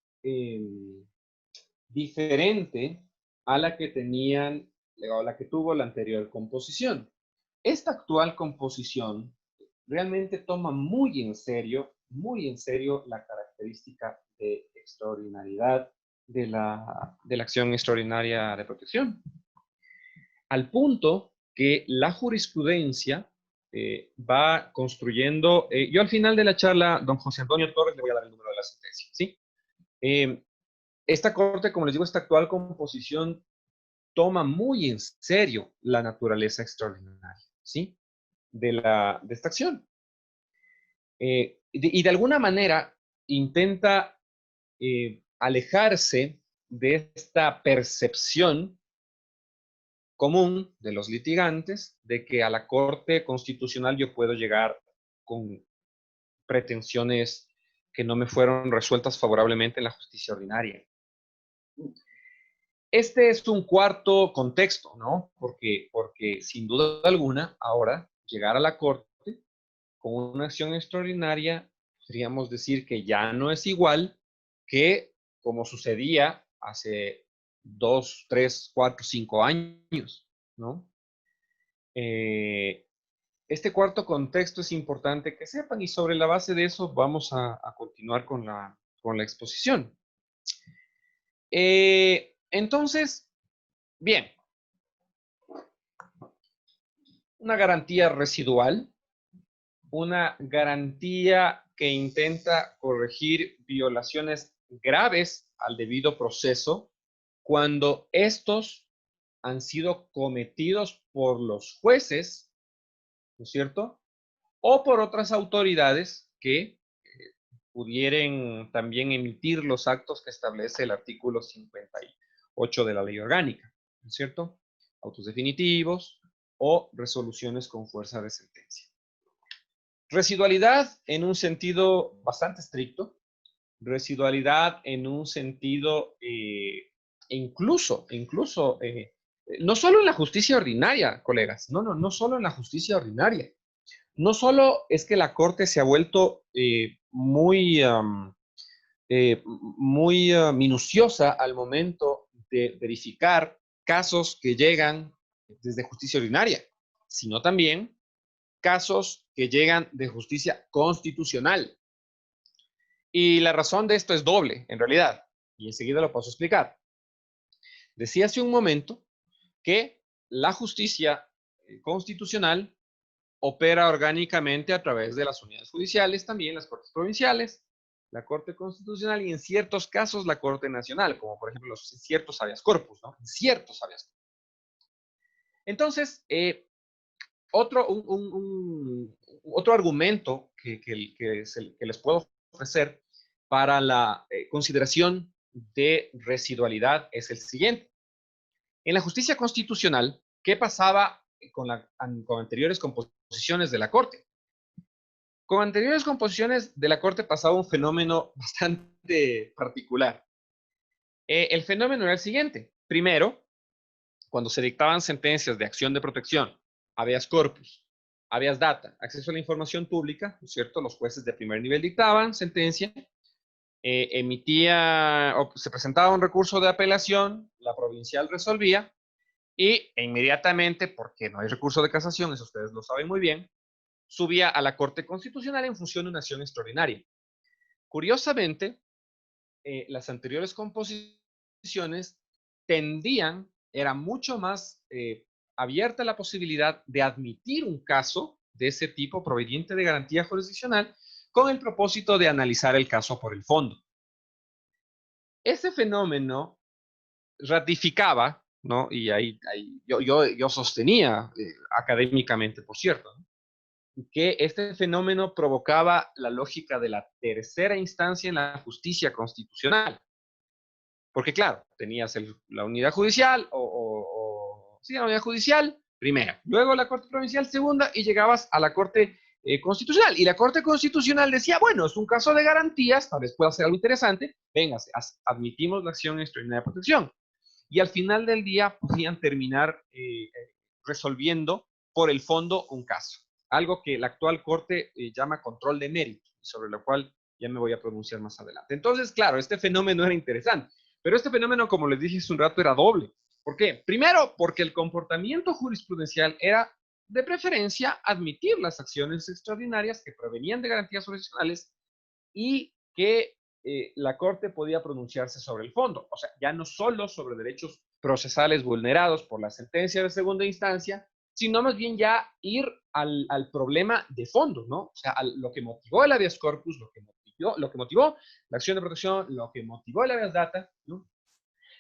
diferente a la que tenían, o la que tuvo la anterior composición. Esta actual composición realmente toma muy en serio la característica de extraordinariedad de la acción extraordinaria de protección. Al punto que la jurisprudencia va construyendo, yo al final de la charla, don José Antonio Torres, le voy a dar el número de la sentencia, ¿sí? Esta corte, como les digo, esta actual composición toma muy en serio la naturaleza extraordinaria, ¿sí? De esta acción. Y de alguna manera intenta alejarse de esta percepción común de los litigantes de que a la Corte Constitucional yo puedo llegar con pretensiones que no me fueron resueltas favorablemente en la justicia ordinaria. Este es un cuarto contexto, ¿no? Porque sin duda alguna, ahora, llegar a la Corte con una acción extraordinaria, podríamos decir que ya no es igual que como sucedía hace 2, 3, 4, 5 años, ¿no? Este cuarto contexto es importante que sepan y sobre la base de eso vamos a continuar con la exposición. Entonces, bien, una garantía residual, una garantía que intenta corregir violaciones graves al debido proceso cuando estos han sido cometidos por los jueces, ¿no es cierto? O por otras autoridades que pudieran también emitir los actos que establece el artículo 58 de la Ley Orgánica, ¿no es cierto? Autos definitivos o resoluciones con fuerza de sentencia. Residualidad en un sentido bastante estricto, residualidad en un sentido incluso, no solo en la justicia ordinaria, colegas, no solo en la justicia ordinaria. No solo es que la Corte se ha vuelto muy minuciosa al momento de verificar casos que llegan desde justicia ordinaria, sino también casos que llegan de justicia constitucional. Y la razón de esto es doble, en realidad, y enseguida lo paso a explicar. Decía hace un momento que la justicia constitucional opera orgánicamente a través de las unidades judiciales, también las cortes provinciales, la Corte Constitucional y en ciertos casos la Corte Nacional, como por ejemplo los ciertos habeas corpus, ¿no? Ciertos habeas corpus. Entonces, otro argumento que les puedo ofrecer para la consideración de residualidad es el siguiente. En la justicia constitucional, ¿qué pasaba con anteriores composiciones de la Corte? Con anteriores composiciones de la Corte pasaba un fenómeno bastante particular. El fenómeno era el siguiente. Primero, cuando se dictaban sentencias de acción de protección, habeas corpus, habeas data, acceso a la información pública, ¿no es cierto? Los jueces de primer nivel dictaban sentencia, se presentaba un recurso de apelación, la provincial resolvía y inmediatamente, porque no hay recurso de casación, eso ustedes lo saben muy bien, subía a la Corte Constitucional en función de una acción extraordinaria. Curiosamente, las anteriores composiciones era mucho más abierta la posibilidad de admitir un caso de ese tipo proveniente de garantía jurisdiccional con el propósito de analizar el caso por el fondo. Ese fenómeno ratificaba, ¿no? Y ahí yo sostenía académicamente, por cierto, ¿no? que este fenómeno provocaba la lógica de la tercera instancia en la justicia constitucional. Porque claro, tenías la unidad judicial sí, la unidad judicial primera, luego la Corte Provincial segunda y llegabas a la Corte Constitucional. Y la Corte Constitucional decía, bueno, es un caso de garantías, tal vez pueda ser algo interesante, venga, admitimos la acción extraordinaria de protección. Y al final del día podían terminar resolviendo por el fondo un caso. Algo que la actual Corte llama control de mérito, sobre lo cual ya me voy a pronunciar más adelante. Entonces, claro, este fenómeno era interesante. Pero este fenómeno, como les dije hace un rato, era doble. ¿Por qué? Primero, porque el comportamiento jurisprudencial era, de preferencia, admitir las acciones extraordinarias que provenían de garantías jurisdiccionales y que la Corte podía pronunciarse sobre el fondo. O sea, ya no solo sobre derechos procesales vulnerados por la sentencia de segunda instancia, sino más bien ya ir al problema de fondo, ¿no? O sea, lo que motivó el habeas corpus, lo que motivó la acción de protección, lo que motivó el habeas data, ¿no?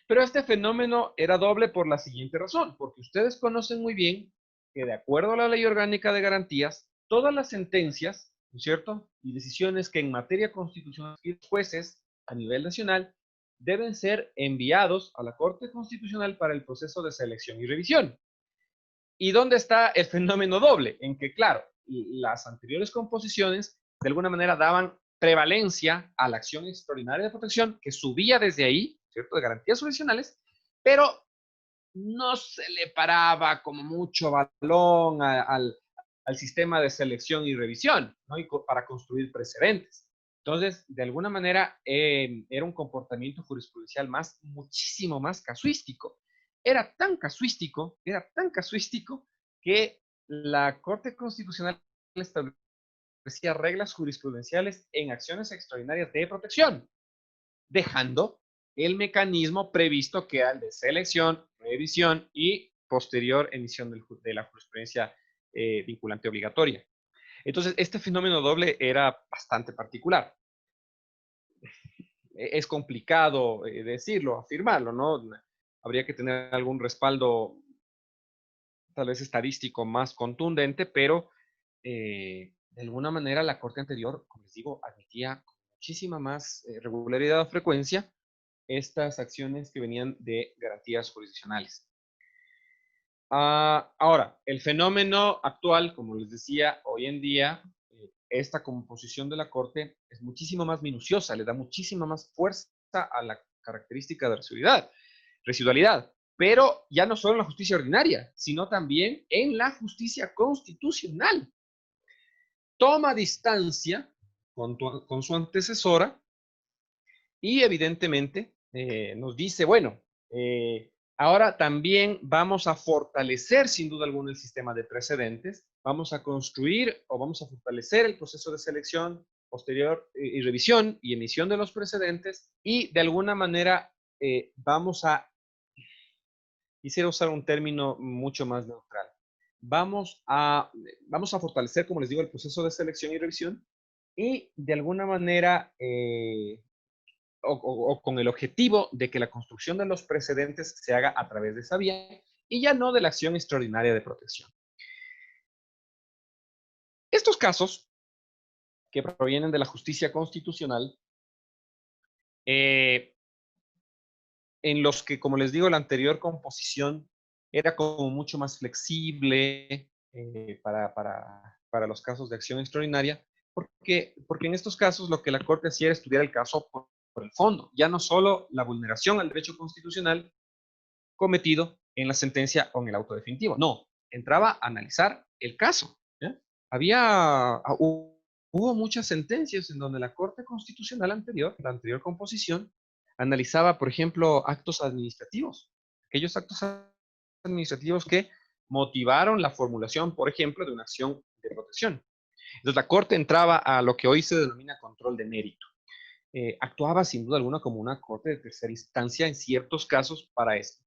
Pero este fenómeno era doble por la siguiente razón, porque ustedes conocen muy bien que de acuerdo a la Ley Orgánica de Garantías, todas las sentencias, ¿no es cierto?, y decisiones que en materia constitucional y jueces a nivel nacional deben ser enviados a la Corte Constitucional para el proceso de selección y revisión. ¿Y dónde está el fenómeno doble? En que, claro, las anteriores composiciones de alguna manera daban prevalencia a la acción extraordinaria de protección que subía desde ahí, ¿cierto?, de garantías jurisdiccionales, pero no se le paraba como mucho balón al sistema de selección y revisión, ¿no? Y para construir precedentes. Entonces, de alguna manera, era un comportamiento jurisprudencial muchísimo más casuístico. Era tan casuístico que la Corte Constitucional establecía reglas jurisprudenciales en acciones extraordinarias de protección, dejando el mecanismo previsto que era el de selección, revisión y posterior emisión de la jurisprudencia vinculante obligatoria. Entonces, este fenómeno doble era bastante particular. Es complicado decirlo, afirmarlo, ¿no? Habría que tener algún respaldo, tal vez estadístico, más contundente, pero de alguna manera la Corte anterior, como les digo, admitía con muchísima más regularidad o frecuencia estas acciones que venían de garantías jurisdiccionales. Ahora, el fenómeno actual, como les decía, hoy en día, esta composición de la Corte es muchísimo más minuciosa, le da muchísima más fuerza a la característica de residualidad, pero ya no solo en la justicia ordinaria, sino también en la justicia constitucional. Toma distancia con su antecesora y evidentemente nos dice, bueno, ahora también vamos a fortalecer sin duda alguna el sistema de precedentes, vamos a construir o vamos a fortalecer el proceso de selección posterior y revisión y emisión de los precedentes y de alguna manera quisiera usar un término mucho más neutral, vamos a fortalecer, como les digo, el proceso de selección y revisión y de alguna manera o con el objetivo de que la construcción de los precedentes se haga a través de esa vía y ya no de la acción extraordinaria de protección. Estos casos que provienen de la justicia constitucional, en los que, como les digo, la anterior composición era como mucho más flexible para los casos de acción extraordinaria, porque en estos casos lo que la Corte hacía era estudiar el caso por el fondo, ya no solo la vulneración al derecho constitucional cometido en la sentencia o en el auto definitivo. No, entraba a analizar el caso. ¿Ya? Hubo muchas sentencias en donde la Corte Constitucional anterior, la anterior composición, analizaba, por ejemplo, actos administrativos, aquellos actos administrativos que motivaron la formulación, por ejemplo, de una acción de protección. Entonces, la Corte entraba a lo que hoy se denomina control de mérito. Actuaba sin duda alguna como una corte de tercera instancia en ciertos casos para esto.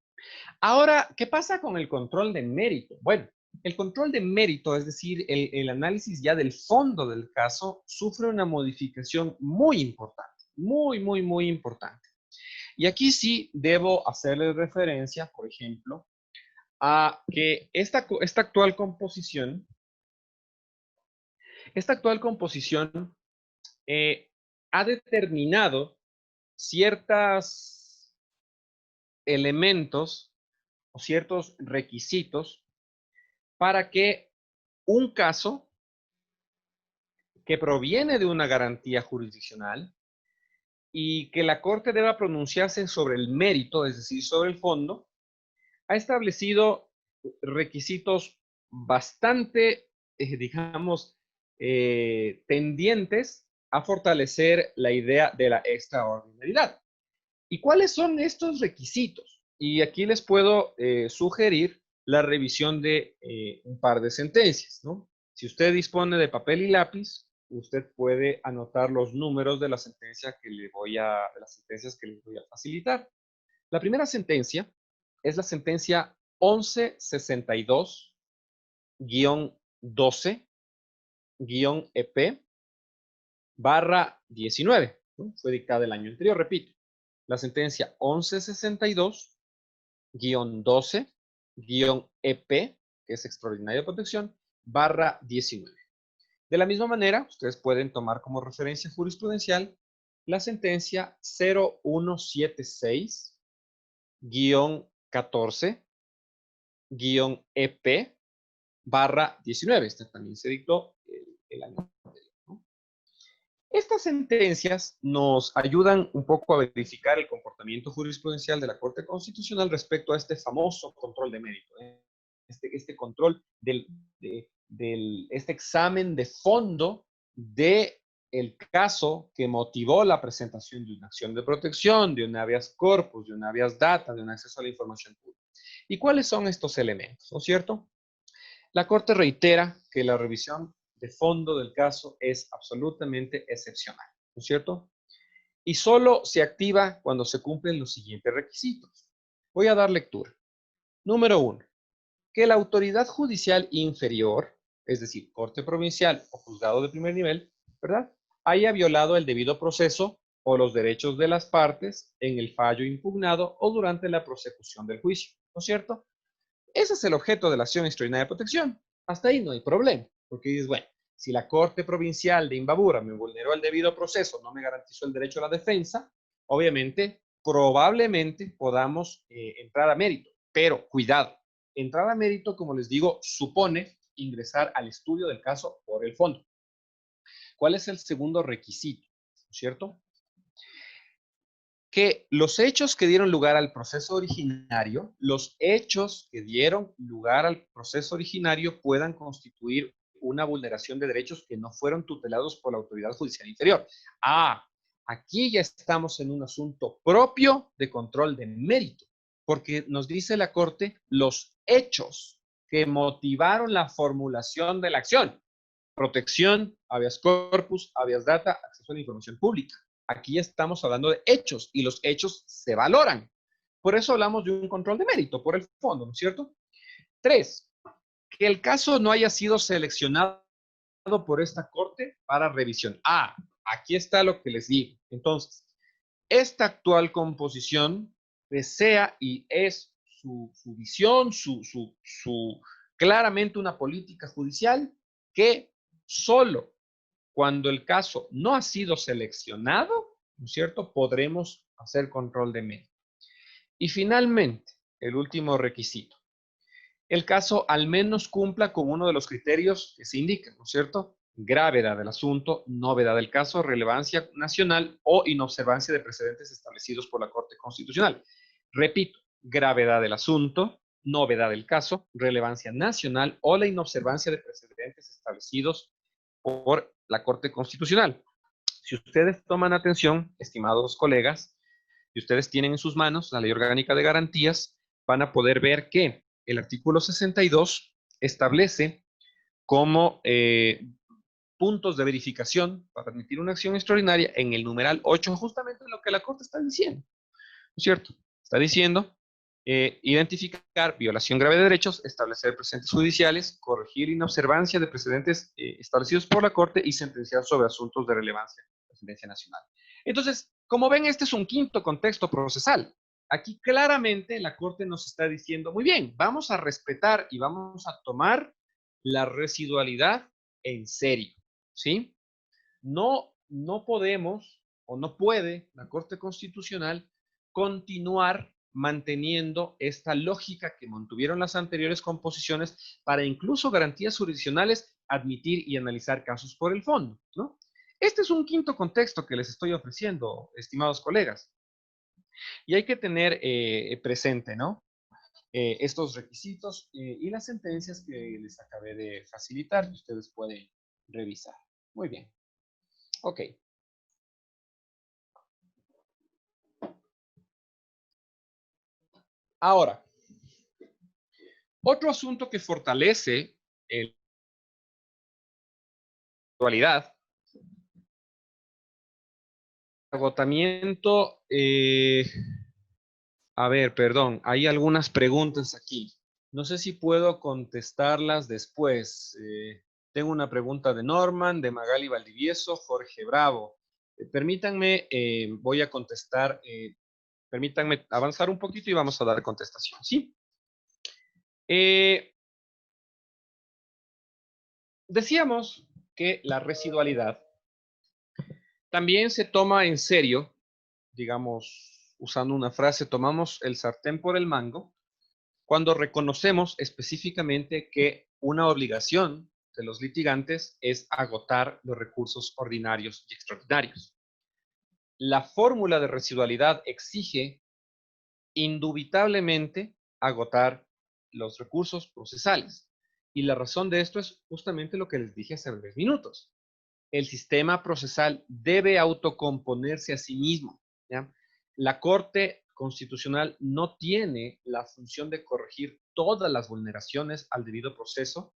Ahora, ¿qué pasa con el control de mérito? Bueno, el control de mérito, es decir, el análisis ya del fondo del caso, sufre una modificación muy importante, muy importante. Y aquí sí debo hacerle referencia, por ejemplo, a que esta actual composición Esta actual composición ha determinado ciertos elementos o ciertos requisitos para que un caso que proviene de una garantía jurisdiccional y que la Corte deba pronunciarse sobre el mérito, es decir, sobre el fondo, ha establecido requisitos bastante, digamos, tendientes a fortalecer la idea de la extraordinariedad. ¿Y cuáles son estos requisitos? Y aquí les puedo sugerir la revisión de un par de sentencias, ¿no? Si usted dispone de papel y lápiz, usted puede anotar los números de la sentencia de las sentencias que les voy a facilitar. La primera sentencia es la sentencia 1162-12-EP/19, ¿no? Fue dictada el año anterior, repito. La sentencia 1162-12-EP, que es extraordinaria protección, /19. De la misma manera, ustedes pueden tomar como referencia jurisprudencial la sentencia 0176-14-EP/19. Esta también se dictó el año anterior, ¿no? Estas sentencias nos ayudan un poco a verificar el comportamiento jurisprudencial de la Corte Constitucional respecto a este famoso control de mérito, este control este examen de fondo de el caso que motivó la presentación de una acción de protección, de un habeas corpus, de un habeas data, de un acceso a la información pública. ¿Y cuáles son estos elementos? ¿No es cierto? La Corte reitera que la revisión de fondo del caso es absolutamente excepcional, ¿no es cierto? Y solo se activa cuando se cumplen los siguientes requisitos. Voy a dar lectura. Número 1. Que la autoridad judicial inferior, es decir, Corte Provincial o Juzgado de primer nivel, ¿verdad?, haya violado el debido proceso o los derechos de las partes en el fallo impugnado o durante la prosecución del juicio, ¿no es cierto? Ese es el objeto de la acción extraordinaria de protección. Hasta ahí no hay problema, porque dices, bueno, si la Corte Provincial de Imbabura me vulneró el debido proceso, no me garantizó el derecho a la defensa, obviamente, probablemente podamos entrar a mérito. Pero, cuidado, entrar a mérito, como les digo, supone ingresar al estudio del caso por el fondo. ¿Cuál es el segundo requisito? ¿Cierto? Que los hechos que dieron lugar al proceso originario, puedan constituir una vulneración de derechos que no fueron tutelados por la autoridad judicial inferior. Aquí ya estamos en un asunto propio de control de mérito, porque nos dice la Corte los hechos que motivaron la formulación de la acción. Protección, habeas corpus, habeas data, acceso a la información pública. Aquí estamos hablando de hechos y los hechos se valoran. Por eso hablamos de un control de mérito por el fondo, ¿no es cierto? 3, que el caso no haya sido seleccionado por esta Corte para revisión. Aquí está lo que les digo. Entonces, esta actual composición desea y es su visión, claramente una política judicial que solo cuando el caso no ha sido seleccionado, ¿no es cierto?, podremos hacer control de mérito. Y finalmente, el último requisito. El caso al menos cumpla con uno de los criterios que se indican, ¿no es cierto? Gravedad del asunto, novedad del caso, relevancia nacional o inobservancia de precedentes establecidos por la Corte Constitucional. Repito, gravedad del asunto, novedad del caso, relevancia nacional o la inobservancia de precedentes establecidos por la Corte Constitucional. Si ustedes toman atención, estimados colegas, y ustedes tienen en sus manos la Ley Orgánica de Garantías, van a poder ver que el artículo 62 establece como puntos de verificación para admitir una acción extraordinaria en el numeral 8, justamente lo que la Corte está diciendo, ¿no es cierto? Está diciendo identificar violación grave de derechos, establecer precedentes judiciales, corregir inobservancia de precedentes establecidos por la Corte y sentenciar sobre asuntos de relevancia de trascendencia nacional. Entonces, como ven, este es un quinto contexto procesal. Aquí claramente la Corte nos está diciendo, muy bien, vamos a respetar y vamos a tomar la residualidad en serio. ¿sí? No podemos o no puede la Corte Constitucional continuar manteniendo esta lógica que mantuvieron las anteriores composiciones para incluso garantías jurisdiccionales admitir y analizar casos por el fondo, ¿no? Este es un quinto contexto que les estoy ofreciendo, estimados colegas. Y hay que tener presente, ¿no? Estos requisitos y las sentencias que les acabé de facilitar, que ustedes pueden revisar. Muy bien. Ok. Ahora, otro asunto que fortalece la actualidad, agotamiento, a ver, perdón, hay algunas preguntas aquí. No sé si puedo contestarlas después. Tengo una pregunta de Norman, de Magali Valdivieso, Jorge Bravo. Permítanme, voy a contestar, permítanme avanzar un poquito y vamos a dar contestación, ¿sí? Decíamos que la residualidad también se toma en serio, digamos, usando una frase, tomamos el sartén por el mango, cuando reconocemos específicamente que una obligación de los litigantes es agotar los recursos ordinarios y extraordinarios. La fórmula de residualidad exige indubitablemente agotar los recursos procesales. Y la razón de esto es justamente lo que les dije hace 3 minutos. El sistema procesal debe autocomponerse a sí mismo, ¿ya? La Corte Constitucional no tiene la función de corregir todas las vulneraciones al debido proceso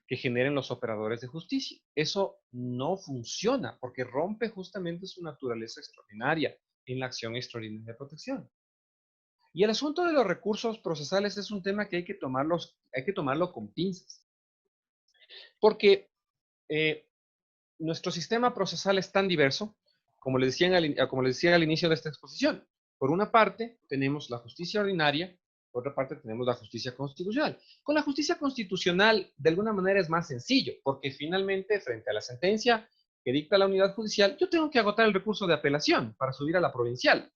que generen los operadores de justicia. Eso no funciona porque rompe justamente su naturaleza extraordinaria en la acción extraordinaria de protección. Y el asunto de los recursos procesales es un tema que hay que tomarlo con pinzas. Porque nuestro sistema procesal es tan diverso, como les decía al inicio de esta exposición. Por una parte, tenemos la justicia ordinaria, por otra parte, tenemos la justicia constitucional. Con la justicia constitucional, de alguna manera, es más sencillo, porque finalmente, frente a la sentencia que dicta la unidad judicial, yo tengo que agotar el recurso de apelación para subir a la provincial.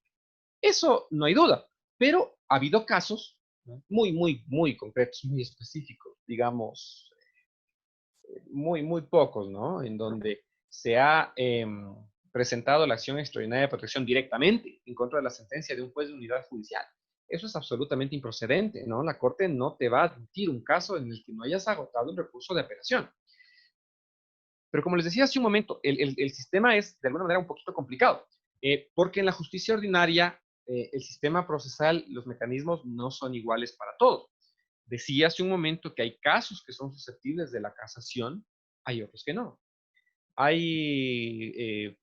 Eso no hay duda, pero ha habido casos, ¿no?, muy concretos, muy específicos, digamos, muy pocos, ¿no?, en donde se ha presentado la acción extraordinaria de protección directamente en contra de la sentencia de un juez de unidad judicial. Eso es absolutamente improcedente, ¿no? La Corte no te va a admitir un caso en el que no hayas agotado el recurso de apelación. Pero como les decía hace un momento, el sistema es de alguna manera un poquito complicado, porque en la justicia ordinaria, el sistema procesal, los mecanismos no son iguales para todos. Decía hace un momento que hay casos que son susceptibles de la casación, hay otros que no. Hay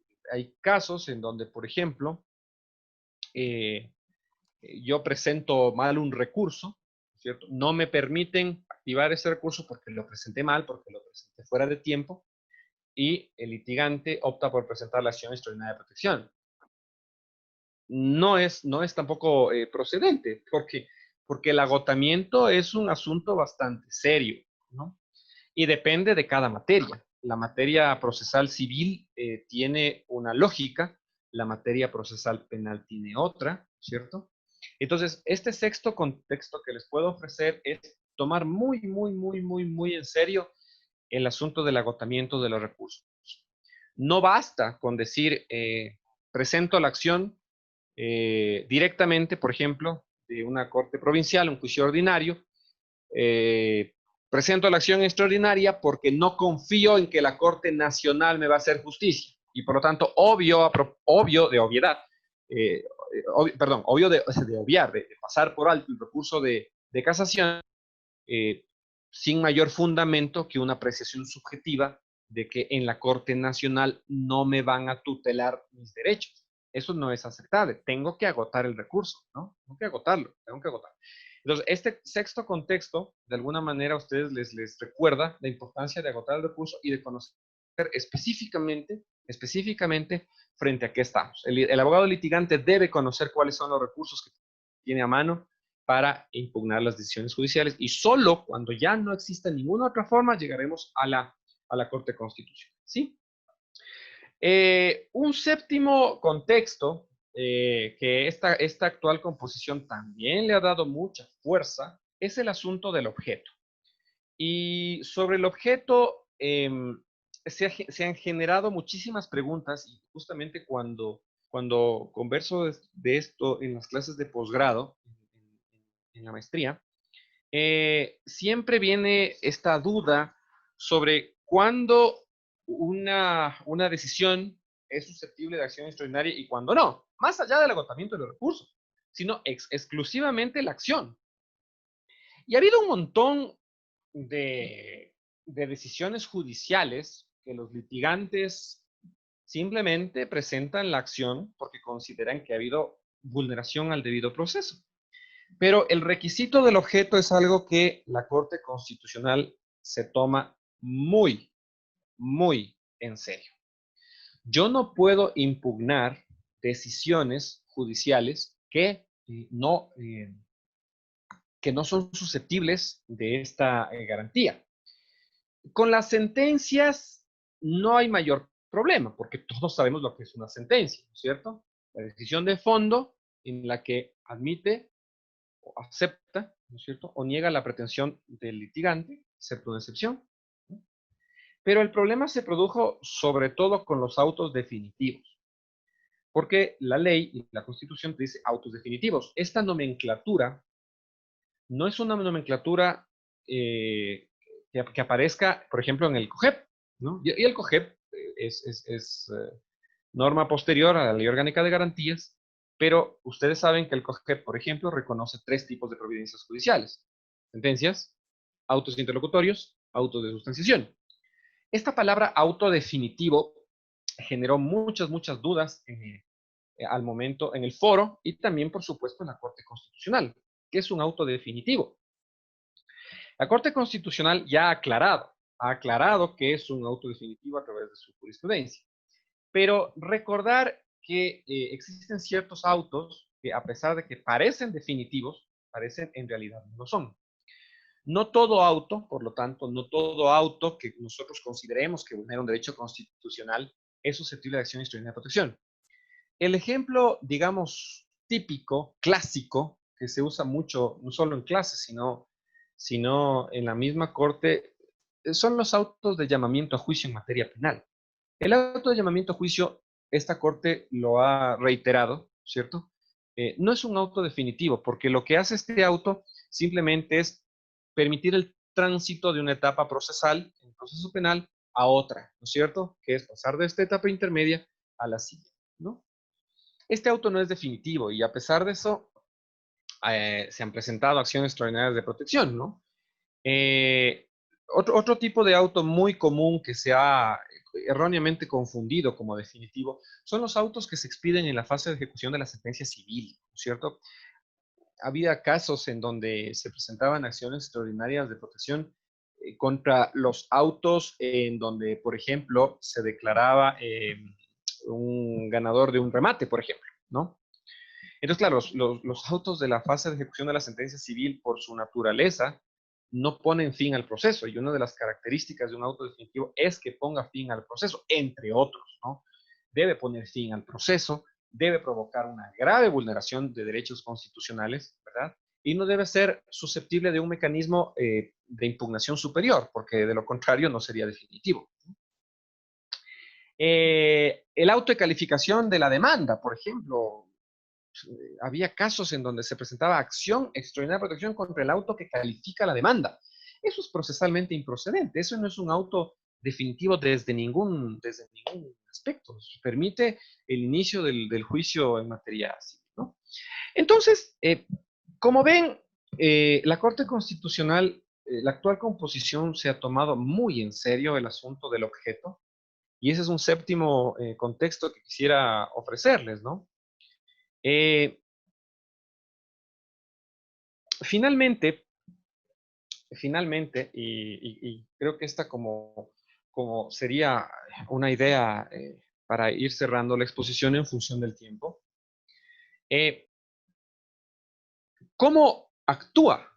casos en donde, por ejemplo, yo presento mal un recurso, ¿cierto? No me permiten activar ese recurso porque lo presenté mal, porque lo presenté fuera de tiempo, y el litigante opta por presentar la acción extraordinaria de protección. No es tampoco procedente, porque el agotamiento es un asunto bastante serio, ¿no? Y depende de cada materia. La materia procesal civil tiene una lógica, la materia procesal penal tiene otra, ¿cierto? Entonces, este sexto contexto que les puedo ofrecer es tomar muy en serio el asunto del agotamiento de los recursos. No basta con decir, presento la acción directamente, por ejemplo, de una corte provincial, un juicio ordinario, presento la acción extraordinaria porque no confío en que la Corte Nacional me va a hacer justicia. Y por lo tanto, obvio de obviedad, obvio de obviar, de pasar por alto el recurso de casación, sin mayor fundamento que una apreciación subjetiva de que en la Corte Nacional no me van a tutelar mis derechos. Eso no es aceptable. Tengo que agotar el recurso, ¿no? Tengo que agotarlo. Entonces, este sexto contexto, de alguna manera, a ustedes les recuerda la importancia de agotar el recurso y de conocer específicamente frente a qué estamos. El abogado litigante debe conocer cuáles son los recursos que tiene a mano para impugnar las decisiones judiciales, y solo cuando ya no exista ninguna otra forma llegaremos a la Corte Constitucional, ¿sí? Un séptimo contexto que esta actual composición también le ha dado mucha fuerza es el asunto del objeto. Y sobre el objeto se han generado muchísimas preguntas y justamente cuando converso de esto en las clases de posgrado, en la maestría, siempre viene esta duda sobre cuándo una decisión es susceptible de acción extraordinaria y cuándo no, más allá del agotamiento de los recursos, sino exclusivamente la acción. Y ha habido un montón de decisiones judiciales que los litigantes simplemente presentan la acción porque consideran que ha habido vulneración al debido proceso. Pero el requisito del objeto es algo que la Corte Constitucional se toma muy, muy en serio. Yo no puedo impugnar decisiones judiciales que no son susceptibles de esta garantía. Con las sentencias no hay mayor problema, porque todos sabemos lo que es una sentencia, ¿no es cierto? La decisión de fondo en la que admite o acepta, ¿no es cierto? O niega la pretensión del litigante, excepto de excepción. ¿No? Pero el problema se produjo sobre todo con los autos definitivos, porque la ley y la Constitución dice autos definitivos. Esta nomenclatura no es una nomenclatura que aparezca, por ejemplo, en el COGEP, ¿no? Y el COGEP es norma posterior a la Ley Orgánica de Garantías, pero ustedes saben que el COGEP, por ejemplo, reconoce 3 tipos de providencias judiciales: sentencias, autos interlocutorios, autos de sustanciación. Esta palabra auto definitivo generó muchas dudas al momento en el foro y también, por supuesto, en la Corte Constitucional. ¿Qué es un auto definitivo? La Corte Constitucional ya ha aclarado que es un auto definitivo a través de su jurisprudencia. Pero recordar que existen ciertos autos que, a pesar de que parecen definitivos, en realidad no lo son. No todo auto, por lo tanto, no todo auto que nosotros consideremos que vulnera un derecho constitucional es susceptible de acción extraordinaria de protección. El ejemplo, digamos, típico, clásico, que se usa mucho, no solo en clases, sino en la misma corte, son los autos de llamamiento a juicio en materia penal. El auto de llamamiento a juicio, esta corte lo ha reiterado, ¿cierto? No es un auto definitivo, porque lo que hace este auto simplemente es permitir el tránsito de una etapa procesal, en el proceso penal, a otra, ¿no es cierto? Que es pasar de esta etapa intermedia a la siguiente, ¿no? Este auto no es definitivo y a pesar de eso, se han presentado acciones extraordinarias de protección, ¿no? Otro tipo de auto muy común que se ha erróneamente confundido como definitivo son los autos que se expiden en la fase de ejecución de la sentencia civil, ¿no es cierto? Había casos en donde se presentaban acciones extraordinarias de protección contra los autos en donde, por ejemplo, se declaraba un ganador de un remate, por ejemplo, ¿no? Entonces, claro, los autos de la fase de ejecución de la sentencia civil, por su naturaleza, no ponen fin al proceso. Y una de las características de un auto definitivo es que ponga fin al proceso, entre otros, ¿no? Debe poner fin al proceso, debe provocar una grave vulneración de derechos constitucionales, ¿verdad? Y no debe ser susceptible de un mecanismo de impugnación superior, porque de lo contrario no sería definitivo. El auto de calificación de la demanda, por ejemplo, había casos en donde se presentaba acción extraordinaria de protección contra el auto que califica la demanda. Eso es procesalmente improcedente. Eso no es un auto definitivo desde ningún aspecto. Permite el inicio del juicio en materia civil, ¿no? Entonces, como ven, la Corte Constitucional, la actual composición se ha tomado muy en serio el asunto del objeto, y ese es un séptimo contexto que quisiera ofrecerles, ¿no? Finalmente, y creo que esta como sería una idea para ir cerrando la exposición en función del tiempo, ¿cómo actúa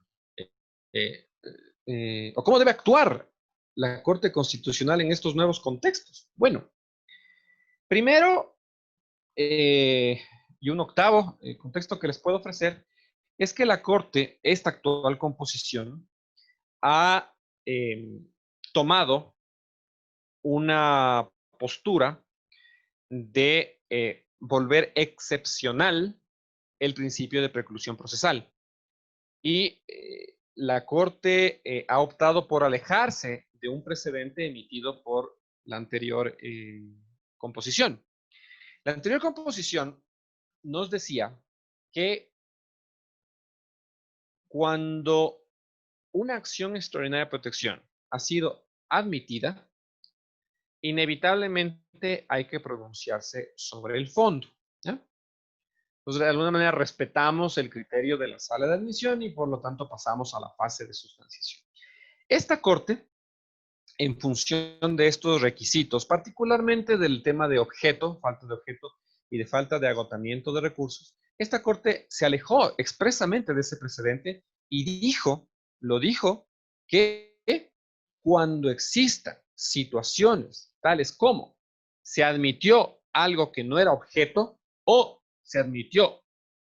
o cómo debe actuar la Corte Constitucional en estos nuevos contextos? Bueno, Primero, y un octavo contexto que les puedo ofrecer, es que la Corte, esta actual composición, ha tomado una postura de volver excepcional el principio de preclusión procesal. Y la Corte ha optado por alejarse de un precedente emitido por la anterior composición. La anterior composición nos decía que cuando una acción extraordinaria de protección ha sido admitida, inevitablemente hay que pronunciarse sobre el fondo, ¿ya? Entonces, de alguna manera respetamos el criterio de la sala de admisión y por lo tanto pasamos a la fase de sustanciación. Esta Corte, en función de estos requisitos, particularmente del tema de objeto, falta de objeto y de falta de agotamiento de recursos, esta Corte se alejó expresamente de ese precedente y lo dijo, que cuando existan situaciones tales como se admitió algo que no era objeto o se admitió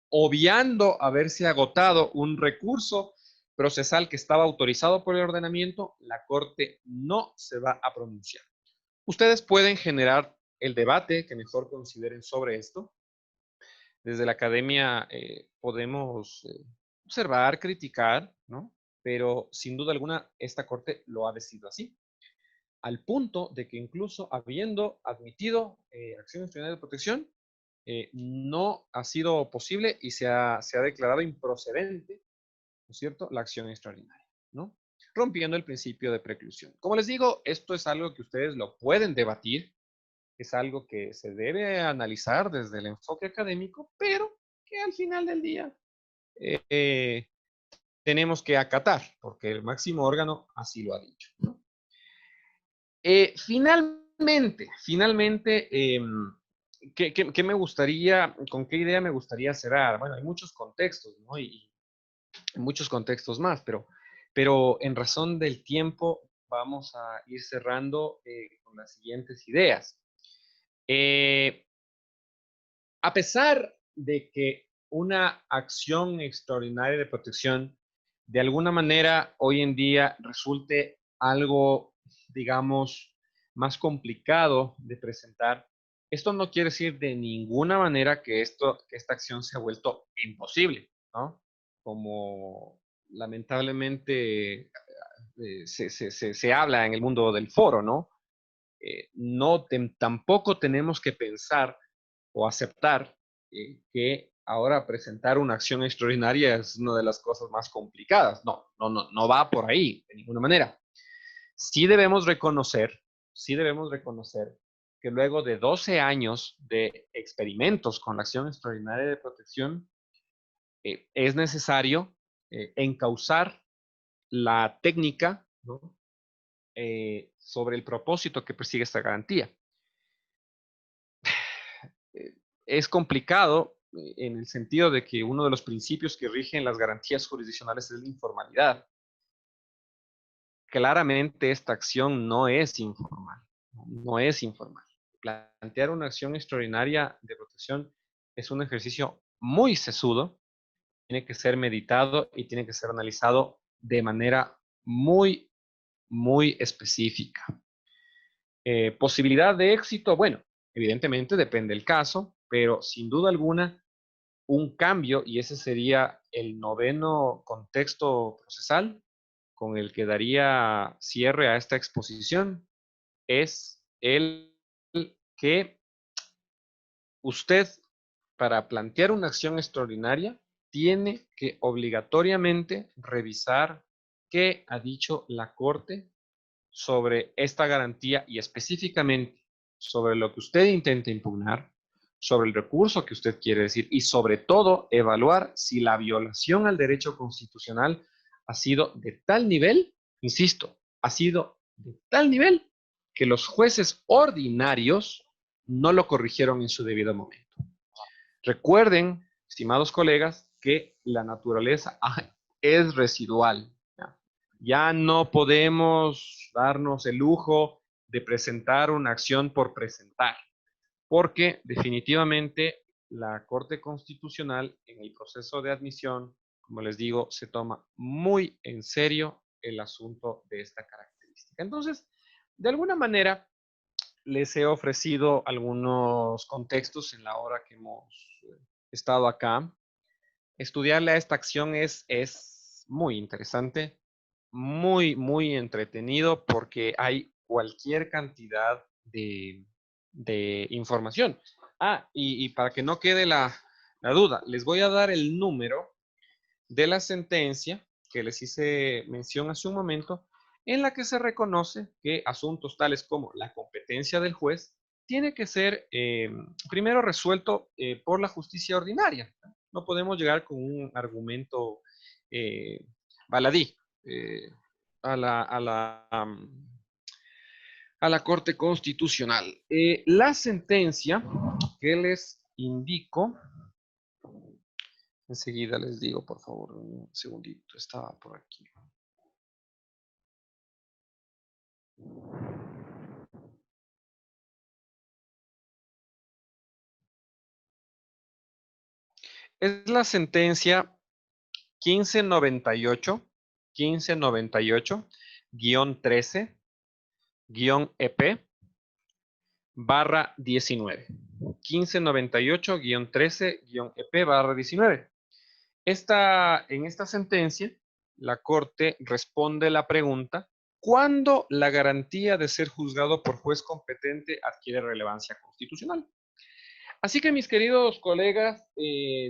obviando haberse agotado un recurso procesal que estaba autorizado por el ordenamiento, la Corte no se va a pronunciar. Ustedes pueden generar el debate que mejor consideren sobre esto. Desde la academia podemos observar, criticar, ¿no? Pero sin duda alguna esta Corte lo ha decidido así, al punto de que incluso habiendo admitido acciones extraordinarias de protección, no ha sido posible y se ha declarado improcedente, ¿no es cierto?, la acción extraordinaria, ¿no? Rompiendo el principio de preclusión. Como les digo, esto es algo que ustedes lo pueden debatir, es algo que se debe analizar desde el enfoque académico, pero que al final del día tenemos que acatar, porque el máximo órgano así lo ha dicho, ¿no? Finalmente, ¿qué me gustaría, con qué idea me gustaría cerrar? Bueno, hay muchos contextos, ¿no? Y muchos contextos más, pero en razón del tiempo vamos a ir cerrando con las siguientes ideas. A pesar de que una acción extraordinaria de protección de alguna manera hoy en día resulte algo, digamos, más complicado de presentar, esto no quiere decir de ninguna manera que esta acción se ha vuelto imposible, ¿no? Como lamentablemente se habla en el mundo del foro, ¿no? Tampoco tenemos que pensar o aceptar que ahora presentar una acción extraordinaria es una de las cosas más complicadas. No va por ahí, de ninguna manera. Sí debemos reconocer que luego de 12 años de experimentos con la acción extraordinaria de protección, es necesario encauzar la técnica, ¿no? Sobre el propósito que persigue esta garantía. Es complicado en el sentido de que uno de los principios que rigen las garantías jurisdiccionales es la informalidad. Claramente esta acción no es informal, no es informal. Plantear una acción extraordinaria de protección es un ejercicio muy sesudo, tiene que ser meditado y tiene que ser analizado de manera muy, muy específica. Posibilidad de éxito, bueno, evidentemente depende del caso, pero sin duda alguna un cambio, y ese sería el noveno contexto procesal con el que daría cierre a esta exposición, es el que usted, para plantear una acción extraordinaria, tiene que obligatoriamente revisar qué ha dicho la Corte sobre esta garantía y específicamente sobre lo que usted intenta impugnar, sobre el recurso que usted quiere decir y sobre todo evaluar si la violación al derecho constitucional ha sido de tal nivel, insisto, ha sido de tal nivel que los jueces ordinarios no lo corrigieron en su debido momento. Recuerden, estimados colegas, que la naturaleza es residual. Ya no podemos darnos el lujo de presentar una acción por presentar, porque definitivamente la Corte Constitucional en el proceso de admisión, como les digo, se toma muy en serio el asunto de esta característica. Entonces, de alguna manera, les he ofrecido algunos contextos en la hora que hemos estado acá. Estudiarle a esta acción es muy interesante, muy entretenido porque hay cualquier cantidad de información. Y para que no quede la duda, les voy a dar el número de la sentencia que les hice mención hace un momento, en la que se reconoce que asuntos tales como la competencia del juez tiene que ser primero resuelto por la justicia ordinaria. No podemos llegar con un argumento baladí a la Corte Constitucional. La sentencia que les indico, enseguida les digo, por favor, un segundito, estaba por aquí. Es la sentencia 1598-13-EP barra 19. 1598-13-EP barra 19. En esta sentencia, la Corte responde la pregunta: ¿cuándo la garantía de ser juzgado por juez competente adquiere relevancia constitucional? Así que, mis queridos colegas,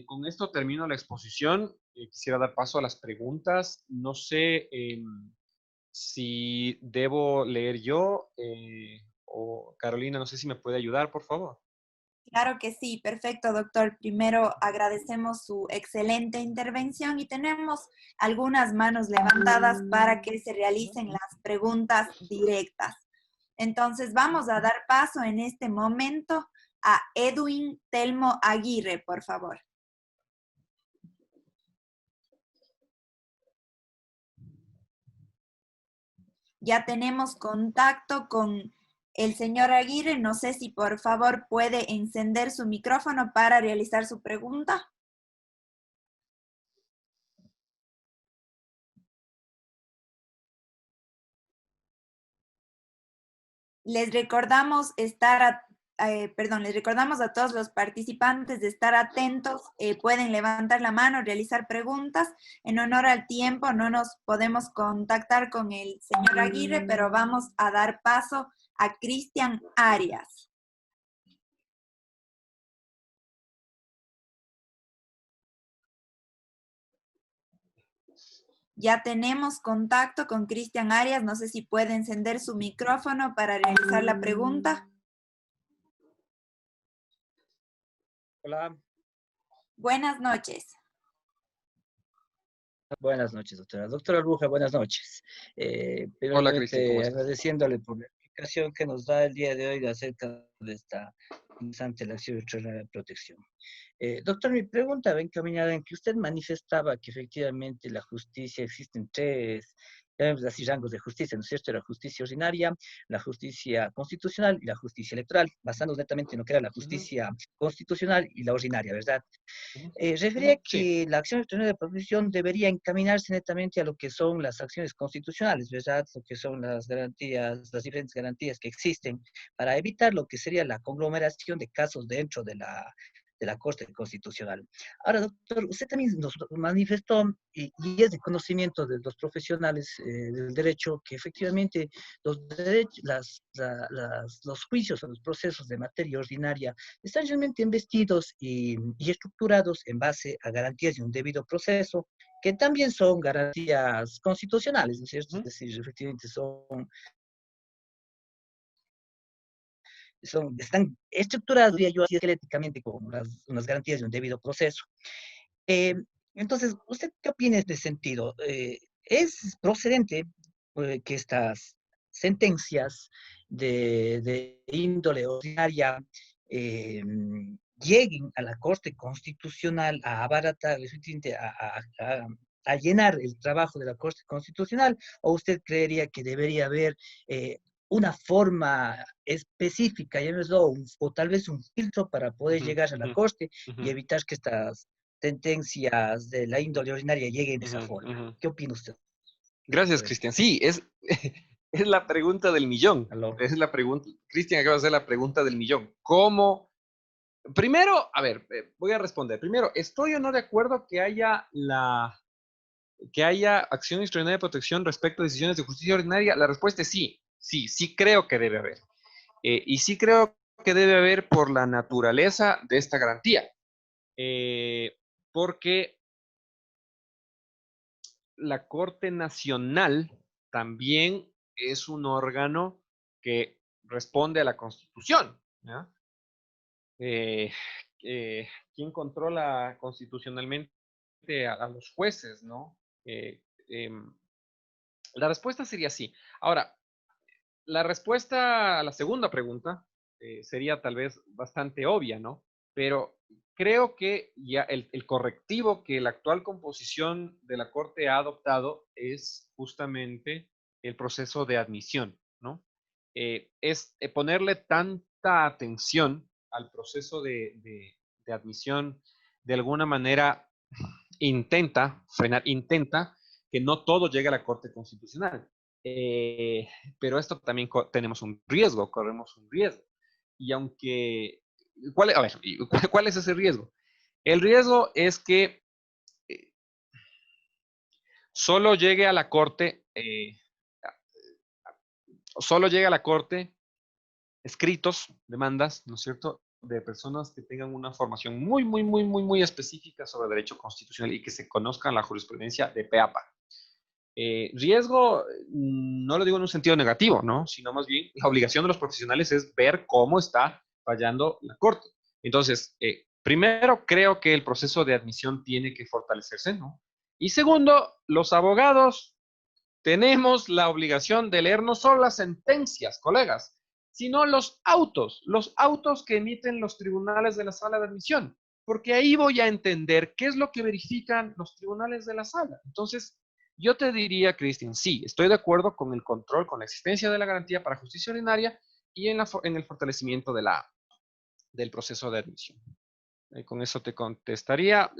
con esto termino la exposición. Quisiera dar paso a las preguntas. No sé si debo leer yo o Carolina, no sé si me puede ayudar, por favor. Claro que sí, perfecto, doctor. Primero agradecemos su excelente intervención y tenemos algunas manos levantadas para que se realicen las preguntas directas. Entonces vamos a dar paso en este momento a Edwin Telmo Aguirre, por favor. Ya tenemos contacto con el señor Aguirre. No sé si por favor puede encender su micrófono para realizar su pregunta. Les recordamos les recordamos a todos los participantes de estar atentos. Pueden levantar la mano, realizar preguntas. En honor al tiempo, no nos podemos contactar con el señor Aguirre, pero vamos a dar paso a Cristian Arias. Ya tenemos contacto con Cristian Arias. No sé si puede encender su micrófono para realizar la pregunta. Hola. Buenas noches. Buenas noches, doctora. Doctora Bruja, buenas noches. Hola, Cristian, ¿cómo Primeramente, estás? agradeciéndole por la explicación que nos da el día de hoy acerca de esta interesante acción extraordinaria de protección. Doctor, mi pregunta va encaminada en que usted manifestaba que efectivamente la justicia, existen tres, llamémoslo así, rangos de justicia, ¿no es cierto? La justicia ordinaria, la justicia constitucional y la justicia electoral, basándonos netamente en lo que era la justicia constitucional y la ordinaria, ¿verdad? Refería Sí. que la acción extraordinaria de protección debería encaminarse netamente a lo que son las acciones constitucionales, ¿verdad? Lo que son las garantías, las diferentes garantías que existen para evitar lo que sería la conglomeración de casos dentro de la Corte Constitucional. Ahora, doctor, usted también nos manifestó, y es de conocimiento de los profesionales del derecho, que efectivamente los juicios o los procesos de materia ordinaria están realmente embestidos y estructurados en base a garantías de un debido proceso, que también son garantías constitucionales, ¿no es cierto? Es decir, efectivamente están estructurados, diría yo, así esqueléticamente como unas garantías de un debido proceso. Eh, entonces, ¿usted qué opina en este sentido? ¿Es procedente que estas sentencias de índole ordinaria eh, lleguen a la Corte Constitucional a abaratar, efectivamente, a llenar el trabajo de la Corte Constitucional? ¿O usted creería que debería haber una forma específica, llamémoslo, o tal vez un filtro para poder llegar a la Corte y evitar que estas sentencias de la índole ordinaria lleguen de esa forma. ¿Qué opina usted? Gracias, Cristian. Sí, es la pregunta del millón. Aló. Es la pregunta. Cristian acaba de hacer la pregunta del millón. ¿Cómo? Primero, a ver, voy a responder. Primero, ¿estoy o no de acuerdo que haya acción extraordinaria de protección respecto a decisiones de justicia ordinaria? La respuesta es sí. Sí creo que debe haber. Y sí creo que debe haber por la naturaleza de esta garantía. Porque la Corte Nacional también es un órgano que responde a la Constitución, ¿ya? ¿Quién controla constitucionalmente a los jueces, no? La respuesta sería sí. Ahora, la respuesta a la segunda pregunta sería tal vez bastante obvia, ¿no? Pero creo que ya el correctivo que la actual composición de la Corte ha adoptado es justamente el proceso de admisión, ¿no? Es ponerle tanta atención al proceso de admisión, de alguna manera intenta que no todo llegue a la Corte Constitucional. Pero esto también tenemos un riesgo, corremos un riesgo. Y aunque, ¿cuál es ese riesgo? El riesgo es que solo llegue a la Corte, escritos, demandas, ¿no es cierto?, de personas que tengan una formación muy específica sobre derecho constitucional y que se conozcan la jurisprudencia de pe a pa. Riesgo, no lo digo en un sentido negativo, ¿no? Sino más bien la obligación de los profesionales es ver cómo está fallando la Corte. Entonces, primero, creo que el proceso de admisión tiene que fortalecerse, ¿no? Y segundo, los abogados tenemos la obligación de leer no solo las sentencias, colegas, sino los autos que emiten los tribunales de la sala de admisión, porque ahí voy a entender qué es lo que verifican los tribunales de la sala. Entonces, yo te diría, Cristian, sí, estoy de acuerdo con el control, con la existencia de la garantía para justicia ordinaria y en el fortalecimiento del proceso de admisión. Con eso te contestaría.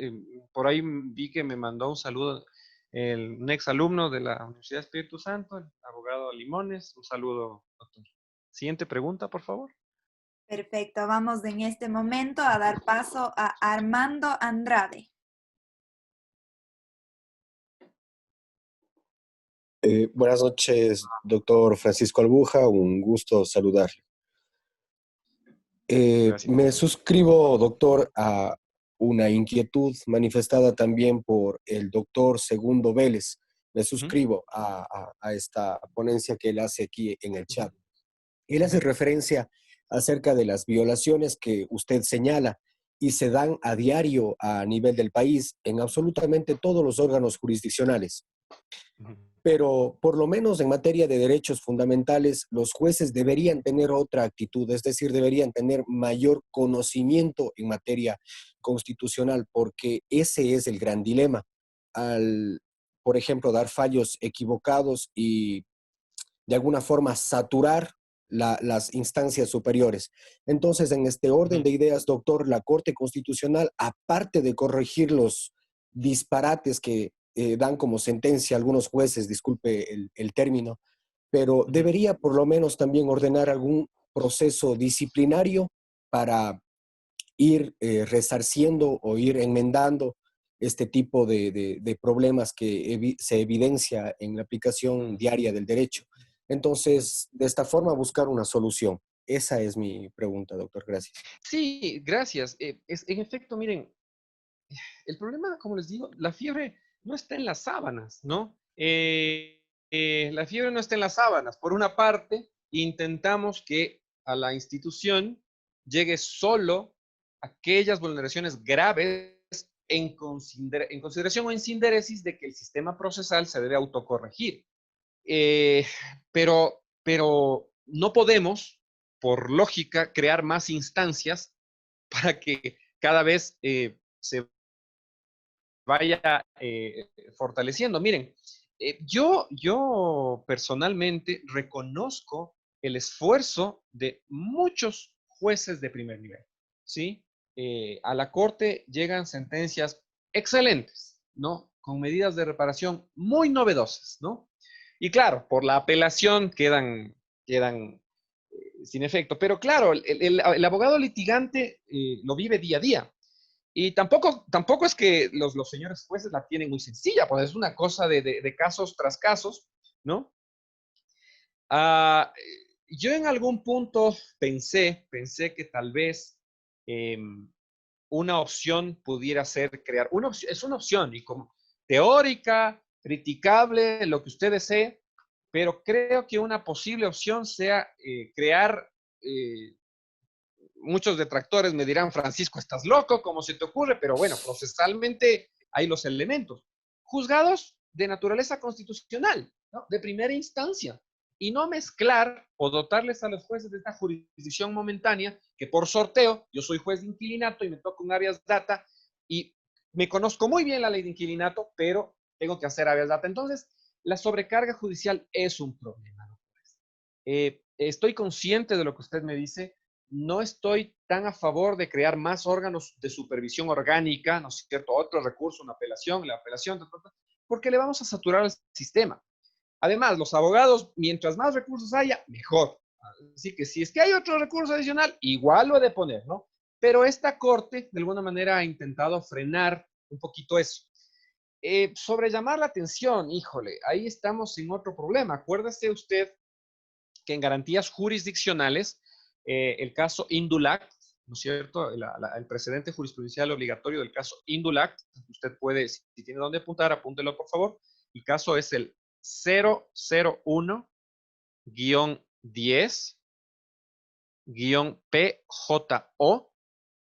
Por ahí vi que me mandó un saludo un ex alumno de la Universidad Espíritu Santo, el abogado Limones. Un saludo, doctor. Siguiente pregunta, por favor. Perfecto, vamos en este momento a dar paso a Armando Andrade. Buenas noches, doctor Francisco Albuja, un gusto saludarle. Me suscribo, doctor, a una inquietud manifestada también por el doctor Segundo Vélez. Me suscribo a esta ponencia que él hace aquí en el chat. Él hace referencia acerca de las violaciones que usted señala y se dan a diario a nivel del país en absolutamente todos los órganos jurisdiccionales. Pero por lo menos en materia de derechos fundamentales, los jueces deberían tener otra actitud, es decir, deberían tener mayor conocimiento en materia constitucional, porque ese es el gran dilema. Al, por ejemplo, dar fallos equivocados y de alguna forma saturar las instancias superiores. Entonces, en este orden de ideas, doctor, la Corte Constitucional, aparte de corregir los disparates que dan como sentencia algunos jueces, disculpe el término, pero debería por lo menos también ordenar algún proceso disciplinario para ir resarciendo o ir enmendando este tipo de problemas que se evidencia en la aplicación diaria del derecho. Entonces, de esta forma, buscar una solución. Esa es mi pregunta, doctor. Gracias. Sí, gracias. En efecto, miren, el problema, como les digo, la fiebre no está en las sábanas, ¿no? La fiebre no está en las sábanas. Por una parte, intentamos que a la institución llegue solo aquellas vulneraciones graves en consideración o en síntesis de que el sistema procesal se debe autocorregir. Pero no podemos, por lógica, crear más instancias para que cada vez se vaya fortaleciendo. Miren, yo personalmente reconozco el esfuerzo de muchos jueces de primer nivel, ¿sí? A la Corte llegan sentencias excelentes, ¿no? Con medidas de reparación muy novedosas, ¿no? Y claro, por la apelación quedan sin efecto. Pero claro, el abogado litigante lo vive día a día. Y tampoco es que los señores jueces la tienen muy sencilla, pues es una cosa de casos tras casos, ¿no? Yo en algún punto pensé que tal vez una opción pudiera ser crear, es una opción y como teórica, criticable, lo que usted desee, pero creo que una posible opción sea crear, muchos detractores me dirán, Francisco, estás loco, ¿cómo se te ocurre? Pero bueno, procesalmente hay los elementos. Juzgados de naturaleza constitucional, ¿no? De primera instancia, y no mezclar o dotarles a los jueces de esta jurisdicción momentánea, que por sorteo, yo soy juez de inquilinato y me toca un habeas data, y me conozco muy bien la ley de inquilinato, pero tengo que hacer habeas data. Entonces, la sobrecarga judicial es un problema, ¿no? Estoy consciente de lo que usted me dice, no estoy tan a favor de crear más órganos de supervisión orgánica, ¿no es cierto? Otro recurso, una apelación, la apelación, porque le vamos a saturar el sistema. Además, los abogados, mientras más recursos haya, mejor. Así que si es que hay otro recurso adicional, igual lo he de poner, ¿no? Pero esta corte, de alguna manera, ha intentado frenar un poquito eso. Sobre llamar la atención, híjole, ahí estamos en otro problema. Acuérdese usted que en garantías jurisdiccionales, el caso Indulac, ¿no es cierto? El precedente jurisprudencial obligatorio del caso Indulac, usted puede, si tiene dónde apuntar, apúntelo por favor. El caso es el 001-10-PJO,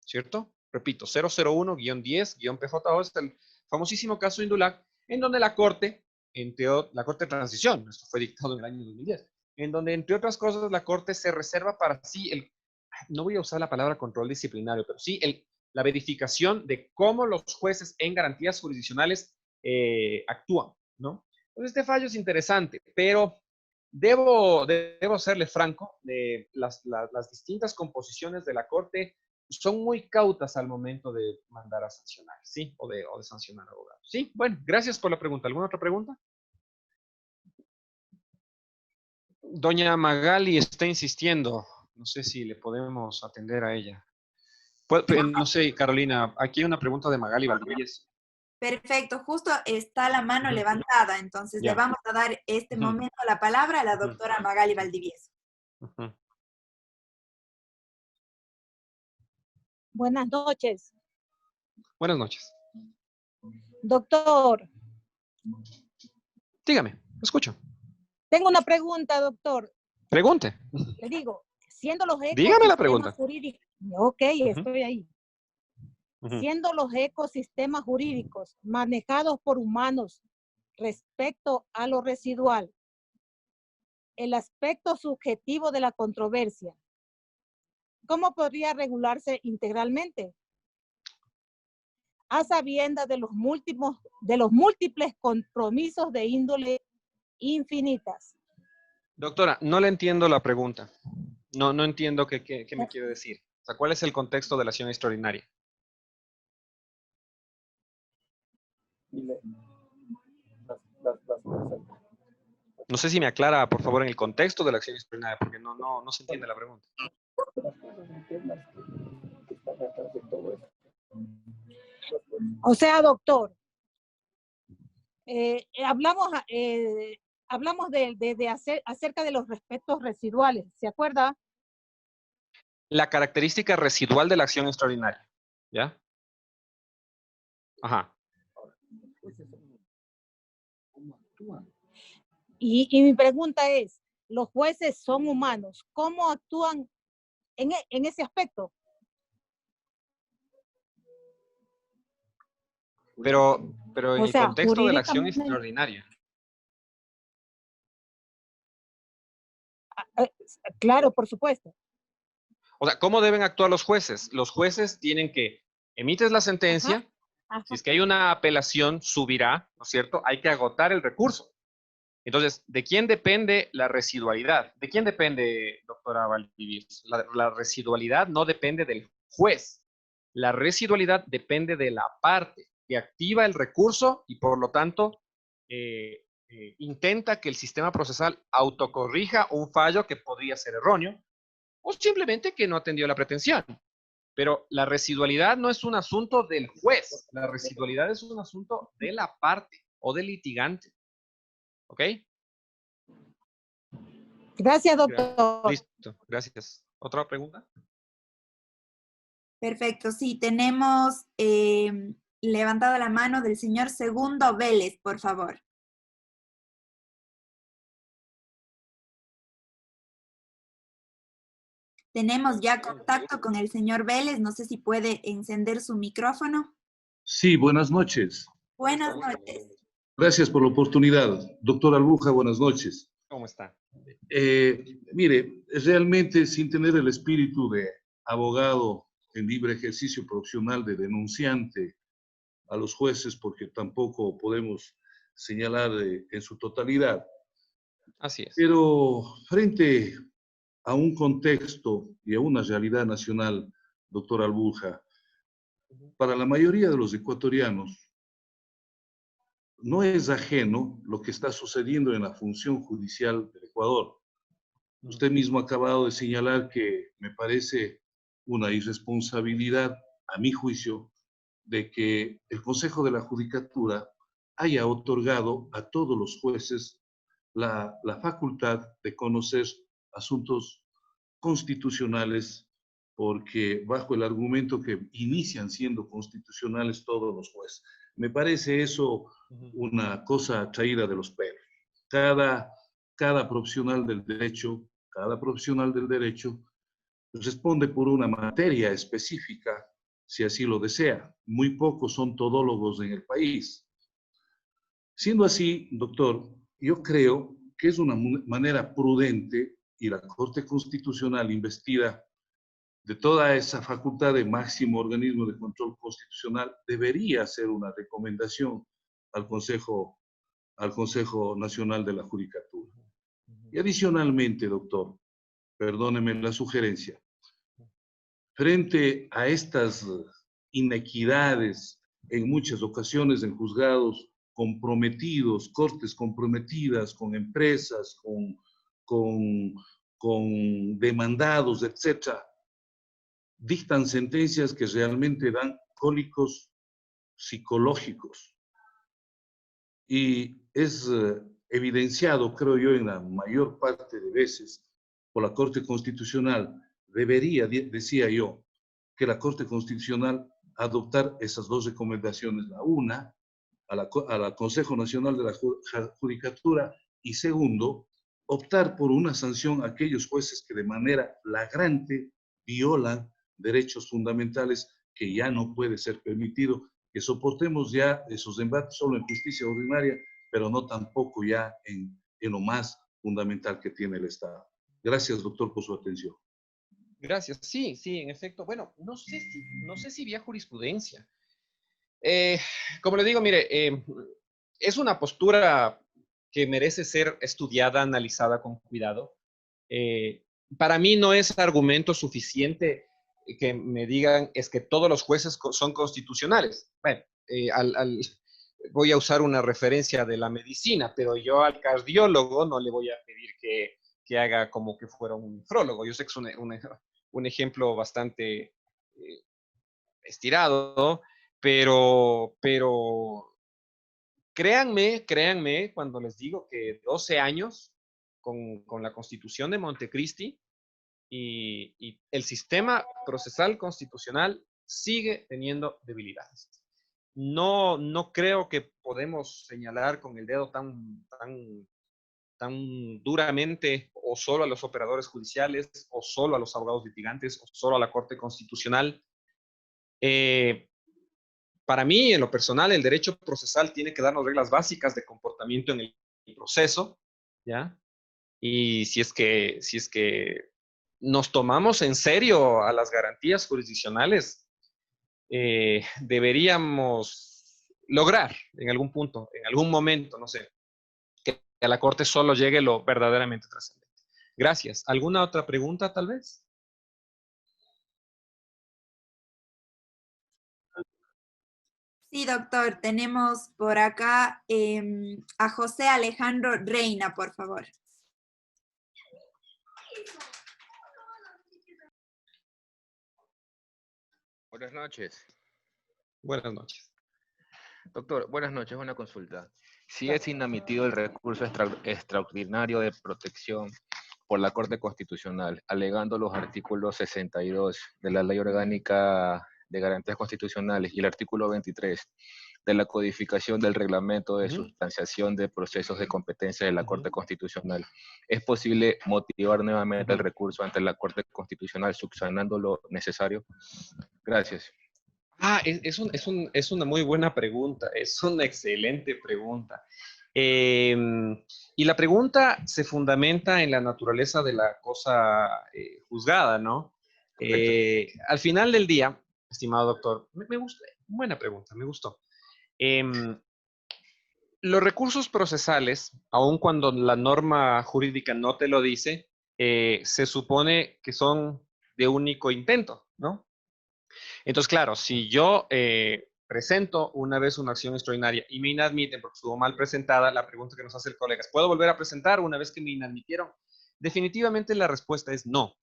¿cierto? Repito, 001-10-PJO es el famosísimo caso Indulac, en donde la Corte de Transición, esto fue dictado en el año 2010, en donde, entre otras cosas, la Corte se reserva para sí no voy a usar la palabra control disciplinario, pero sí la verificación de cómo los jueces en garantías jurisdiccionales actúan, ¿no? Entonces, este fallo es interesante, pero debo serle franco, las distintas composiciones de la Corte son muy cautas al momento de mandar a sancionar, ¿sí? O de sancionar a abogados. Sí, bueno, gracias por la pregunta. ¿Alguna otra pregunta? Doña Magali está insistiendo. No sé si le podemos atender a ella. No sé, Carolina, aquí hay una pregunta de Magali Valdivieso. Perfecto, justo está la mano levantada, entonces Ya. le vamos a dar este momento la palabra a la doctora Magali Valdivieso. Buenas noches. Buenas noches. Doctor, Dígame, escucho. tengo una pregunta, doctor. Pregunte. Le digo, siendo los Dígame la pregunta. jurídicos, ok, estoy ahí. Siendo los ecosistemas jurídicos manejados por humanos respecto a lo residual, el aspecto subjetivo de la controversia, ¿cómo podría regularse integralmente? A sabiendas de los múltiples compromisos de índole infinitas. Doctora, no le entiendo la pregunta. No entiendo qué me quiere decir. O sea, ¿cuál es el contexto de la acción extraordinaria? No sé si me aclara, por favor, en el contexto de la acción extraordinaria, porque no se entiende la pregunta. O sea, doctor, hablamos acerca de los aspectos residuales, ¿se acuerda? La característica residual de la acción extraordinaria, ¿ya? Ajá. Y mi pregunta es, los jueces son humanos, ¿cómo actúan en ese aspecto? Pero en el contexto de la acción extraordinaria. Claro, por supuesto. O sea, ¿cómo deben actuar los jueces? Los jueces tienen que emites la sentencia, Ajá. si es que hay una apelación, subirá, ¿no es cierto? Hay que agotar el recurso. Entonces, ¿de quién depende la residualidad? ¿De quién depende, doctora Valdivis? La residualidad no depende del juez. La residualidad depende de la parte que activa el recurso y, por lo tanto, intenta que el sistema procesal autocorrija un fallo que podría ser erróneo o simplemente que no atendió la pretensión. Pero la residualidad no es un asunto del juez. La residualidad es un asunto de la parte o del litigante. ¿Ok? Gracias, doctor. Listo, gracias. ¿Otra pregunta? Perfecto, sí, tenemos levantado la mano del señor Segundo Vélez, por favor. Tenemos ya contacto con el señor Vélez, no sé si puede encender su micrófono. Sí, buenas noches. Buenas noches. Gracias por la oportunidad. Doctor Albuja, buenas noches. ¿Cómo está? Mire, realmente sin tener el espíritu de abogado en libre ejercicio profesional de denunciante a los jueces, porque tampoco podemos señalar en su totalidad. Así es. Pero frente a un contexto y a una realidad nacional, doctor Albuja, para la mayoría de los ecuatorianos, no es ajeno lo que está sucediendo en la función judicial del Ecuador. Usted mismo ha acabado de señalar que me parece una irresponsabilidad, a mi juicio, de que el Consejo de la Judicatura haya otorgado a todos los jueces la facultad de conocer asuntos constitucionales, porque bajo el argumento que inician siendo constitucionales todos los jueces. Me parece eso una cosa traída de los pelos. Cada profesional del derecho responde por una materia específica, si así lo desea. Muy pocos son todólogos en el país. Siendo así, doctor, yo creo que es una manera prudente y la Corte Constitucional, investida de toda esa facultad de máximo organismo de control constitucional, debería hacer una recomendación al Consejo Nacional de la Judicatura. Y adicionalmente, doctor, perdóneme la sugerencia, frente a estas inequidades en muchas ocasiones en juzgados comprometidos, cortes comprometidas con empresas, con demandados, etcétera, dictan sentencias que realmente dan cólicos psicológicos. Y es evidenciado, creo yo, en la mayor parte de veces por la Corte Constitucional. Debería, decía yo, que la Corte Constitucional adoptar esas dos recomendaciones. La una, al Consejo Nacional de la Judicatura, y segundo, optar por una sanción a aquellos jueces que de manera flagrante violan derechos fundamentales, que ya no puede ser permitido que soportemos ya esos embates solo en justicia ordinaria, pero no tampoco ya en lo más fundamental que tiene el Estado. Gracias, doctor, por su atención. Gracias. Sí, sí, en efecto. Bueno, no sé si vía jurisprudencia. Como le digo, mire, es una postura que merece ser estudiada, analizada con cuidado. Para mí no es argumento suficiente que me digan es que todos los jueces son constitucionales. Bueno, voy a usar una referencia de la medicina, pero yo al cardiólogo no le voy a pedir que haga como que fuera un nefrólogo. Yo sé que es un ejemplo bastante estirado, pero créanme cuando les digo que 12 años con la Constitución de Montecristi y el sistema procesal constitucional sigue teniendo debilidades. No creo que podemos señalar con el dedo tan duramente o solo a los operadores judiciales, o solo a los abogados litigantes, o solo a la Corte Constitucional. Para mí, en lo personal, el derecho procesal tiene que darnos reglas básicas de comportamiento en el proceso, ¿ya? Y si es que nos tomamos en serio a las garantías jurisdiccionales, deberíamos lograr en algún punto, en algún momento, no sé, que a la Corte solo llegue lo verdaderamente trascendente. Gracias. ¿Alguna otra pregunta, tal vez? Sí, doctor, tenemos por acá a José Alejandro Reina, por favor. Buenas noches. Buenas noches. Doctor, buenas noches. Una consulta. Si es inadmitido el recurso extraordinario de protección por la Corte Constitucional, alegando los artículos 62 de la Ley Orgánica de Garantías Constitucionales y el artículo 23 de la codificación del reglamento de sustanciación de procesos de competencia de la Corte Constitucional, ¿es posible motivar nuevamente el recurso ante la Corte Constitucional subsanando lo necesario? Gracias. Es una muy buena pregunta, es una excelente pregunta. Y la pregunta se fundamenta en la naturaleza de la cosa juzgada, ¿no? Al final del día, estimado doctor, me gusta, buena pregunta, me gustó. Los recursos procesales, aun cuando la norma jurídica no te lo dice, se supone que son de único intento, ¿no? Entonces, claro, si yo presento una vez una acción extraordinaria y me inadmiten porque estuvo mal presentada, la pregunta que nos hace el colega es, ¿puedo volver a presentar una vez que me inadmitieron? Definitivamente la respuesta es no.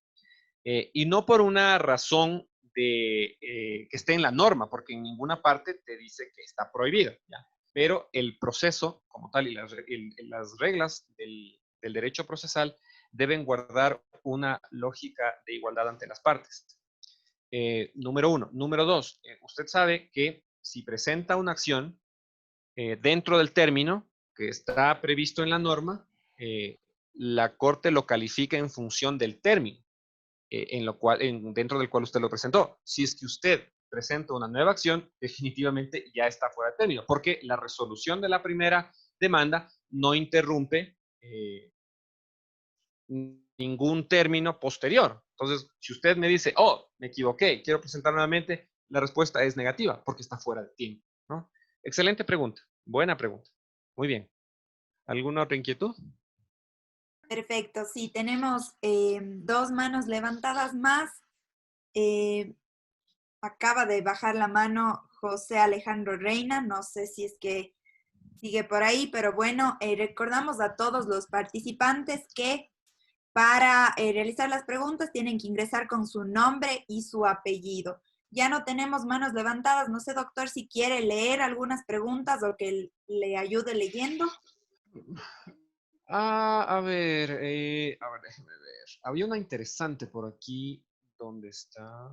Y no por una razón de que esté en la norma, porque en ninguna parte te dice que está prohibido, ¿ya? Pero el proceso como tal y las reglas del derecho procesal deben guardar una lógica de igualdad ante las partes. Número uno. Número dos, usted sabe que si presenta una acción dentro del término que está previsto en la norma, la Corte lo califica en función del término dentro del cual usted lo presentó. Si es que usted presenta una nueva acción, definitivamente ya está fuera de término, porque la resolución de la primera demanda no interrumpe ningún término posterior. Entonces, si usted me dice, oh, me equivoqué, quiero presentar nuevamente, la respuesta es negativa, porque está fuera de tiempo, ¿no? Excelente pregunta, buena pregunta. Muy bien. ¿Alguna otra inquietud? Perfecto, sí, tenemos dos manos levantadas más. Acaba de bajar la mano José Alejandro Reina, no sé si es que sigue por ahí, pero bueno, recordamos a todos los participantes que para realizar las preguntas tienen que ingresar con su nombre y su apellido. Ya no tenemos manos levantadas, no sé, doctor, si quiere leer algunas preguntas o que le ayude leyendo. A ver, déjeme ver. Había una interesante por aquí. ¿Dónde está?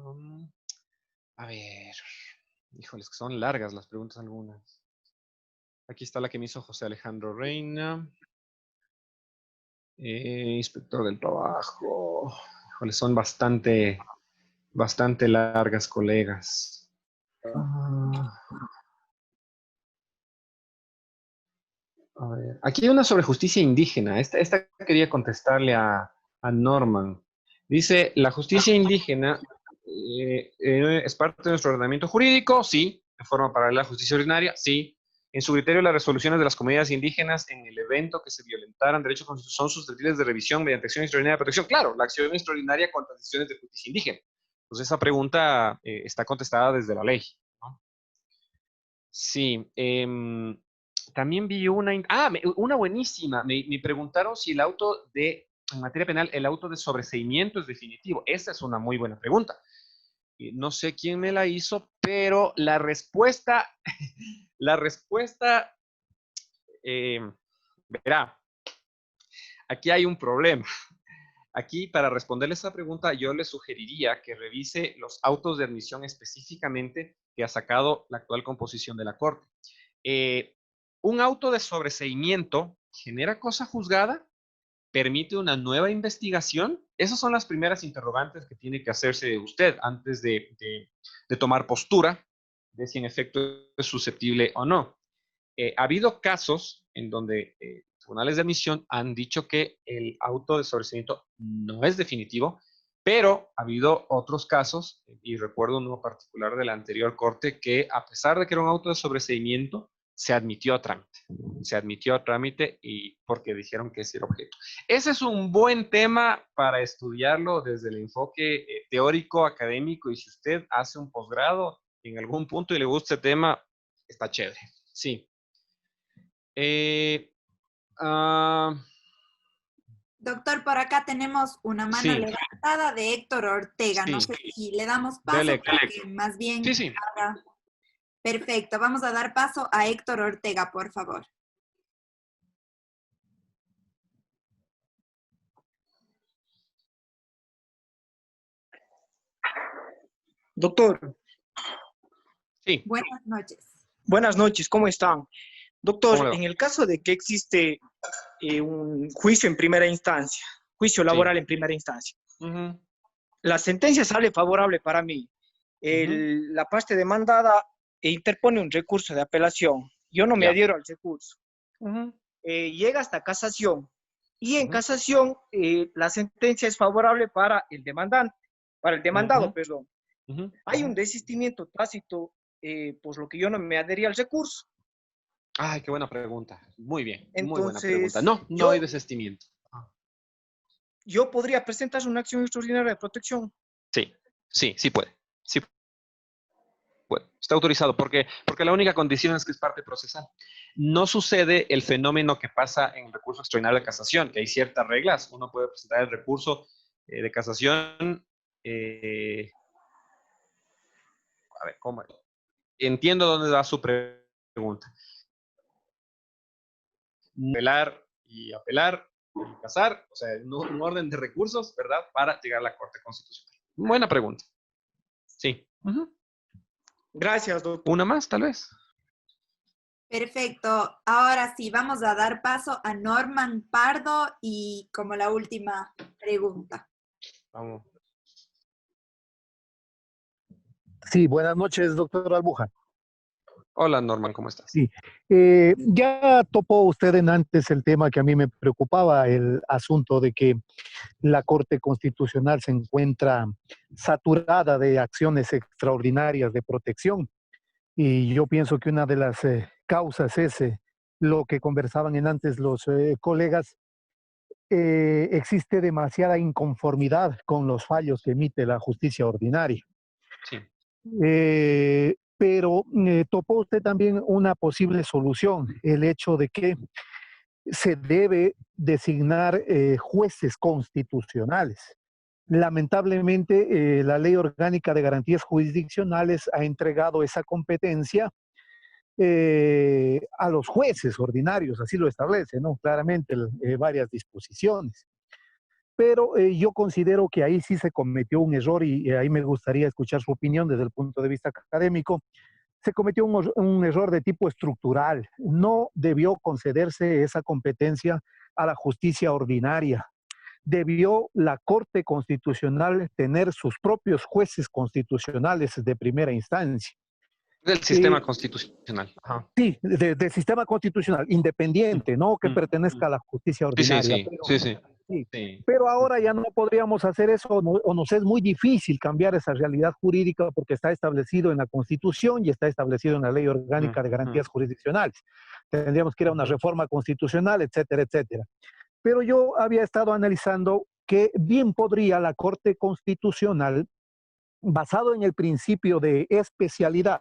A ver. Híjoles, que son largas las preguntas algunas. Aquí está la que me hizo José Alejandro Reina. Inspector del trabajo. Híjoles, son bastante largas, colegas. A ver, aquí hay una sobre justicia indígena. Esta quería contestarle a Norman. Dice, ¿la justicia indígena es parte de nuestro ordenamiento jurídico? Sí. ¿De forma paralela a la justicia ordinaria? Sí. En su criterio, las resoluciones de las comunidades indígenas en el evento que se violentaran derechos constitucionales son susceptibles de revisión mediante acción extraordinaria de protección. Claro, la acción extraordinaria contra decisiones de justicia indígena. Entonces, esa pregunta está contestada desde la ley, ¿no? Sí. También vi una buenísima. Me preguntaron si el auto en materia penal, el auto de sobreseimiento es definitivo. Esa es una muy buena pregunta. No sé quién me la hizo, pero la respuesta, verá, aquí hay un problema. Aquí, para responderle esa pregunta, yo le sugeriría que revise los autos de admisión específicamente que ha sacado la actual composición de la Corte. Un auto de sobreseimiento genera cosa juzgada, permite una nueva investigación. Esas son las primeras interrogantes que tiene que hacerse usted antes de tomar postura de si en efecto es susceptible o no. Ha habido casos en donde tribunales de admisión han dicho que el auto de sobreseimiento no es definitivo, pero ha habido otros casos, y recuerdo uno particular de la anterior corte, que a pesar de que era un auto de sobreseimiento, se admitió a trámite. Se admitió a trámite y porque dijeron que ese era objeto. Ese es un buen tema para estudiarlo desde el enfoque teórico, académico, y si usted hace un posgrado en algún punto y le gusta el tema, está chévere. Sí. Doctor, por acá tenemos una mano Sí. levantada de Héctor Ortega. No Sí. sé si le damos paso Dele. para que más bien Sí, sí. haga. Perfecto, vamos a dar paso a Héctor Ortega, por favor. Doctor, Sí. Buenas noches. buenas noches, ¿cómo están? ¿Cómo Doctor, le va? en el caso de que existe un juicio en primera instancia, juicio laboral en primera instancia, Ujú. la sentencia sale favorable para mí. La parte demandada interpone un recurso de apelación. Yo no me Ya. adhiero al recurso. Ujú. Llega hasta casación. Y en Ujú. casación, la sentencia es favorable para el demandante, para el demandado, Ujú. perdón. Ujú. Hay un desistimiento tácito, por lo que yo no me adherí al recurso. Ay, qué buena pregunta. Muy bien, muy buena pregunta. Entonces, No hay desistimiento. yo podría presentar una acción extraordinaria de protección. Sí puede. Sí puede. Está autorizado porque la única condición es que es parte procesal. No sucede el fenómeno que pasa en el recurso extraordinario de casación, que hay ciertas reglas. Uno puede presentar el recurso de casación. A ver, ¿cómo? Entiendo dónde va su pregunta. Apelar y casar, o sea, un orden de recursos, ¿verdad? Para llegar a la Corte Constitucional. Buena pregunta. Sí. Ujú. Gracias, doctor. Una más, tal vez. Perfecto. Ahora sí, vamos a dar paso a Norman Pardo y como la última pregunta. Vamos. Sí, buenas noches, doctor Albuja. Hola, Norman, ¿cómo estás? Sí, ya topó usted en antes el tema que a mí me preocupaba, el asunto de que la Corte Constitucional se encuentra saturada de acciones extraordinarias de protección. Y yo pienso que una de las causas es lo que conversaban en antes los colegas. Existe demasiada inconformidad con los fallos que emite la justicia ordinaria. Sí. Pero topó usted también una posible solución, el hecho de que se debe designar jueces constitucionales. Lamentablemente, la Ley Orgánica de Garantías Jurisdiccionales ha entregado esa competencia a los jueces ordinarios, así lo establece, ¿no? Claramente varias disposiciones. Pero yo considero que ahí sí se cometió un error y ahí me gustaría escuchar su opinión desde el punto de vista académico. Se cometió un error de tipo estructural. No debió concederse esa competencia a la justicia ordinaria. Debió la Corte Constitucional tener sus propios jueces constitucionales de primera instancia. Del sistema constitucional. Ajá. Sí, del sistema constitucional, independiente, no que pertenezca a la justicia ordinaria. Sí. Pero ahora ya no podríamos hacer eso, o nos es muy difícil cambiar esa realidad jurídica porque está establecido en la Constitución y está establecido en la Ley Orgánica de Garantías Jurisdiccionales. Tendríamos que ir a una reforma constitucional, etcétera, etcétera. Pero yo había estado analizando que bien podría la Corte Constitucional, basado en el principio de especialidad,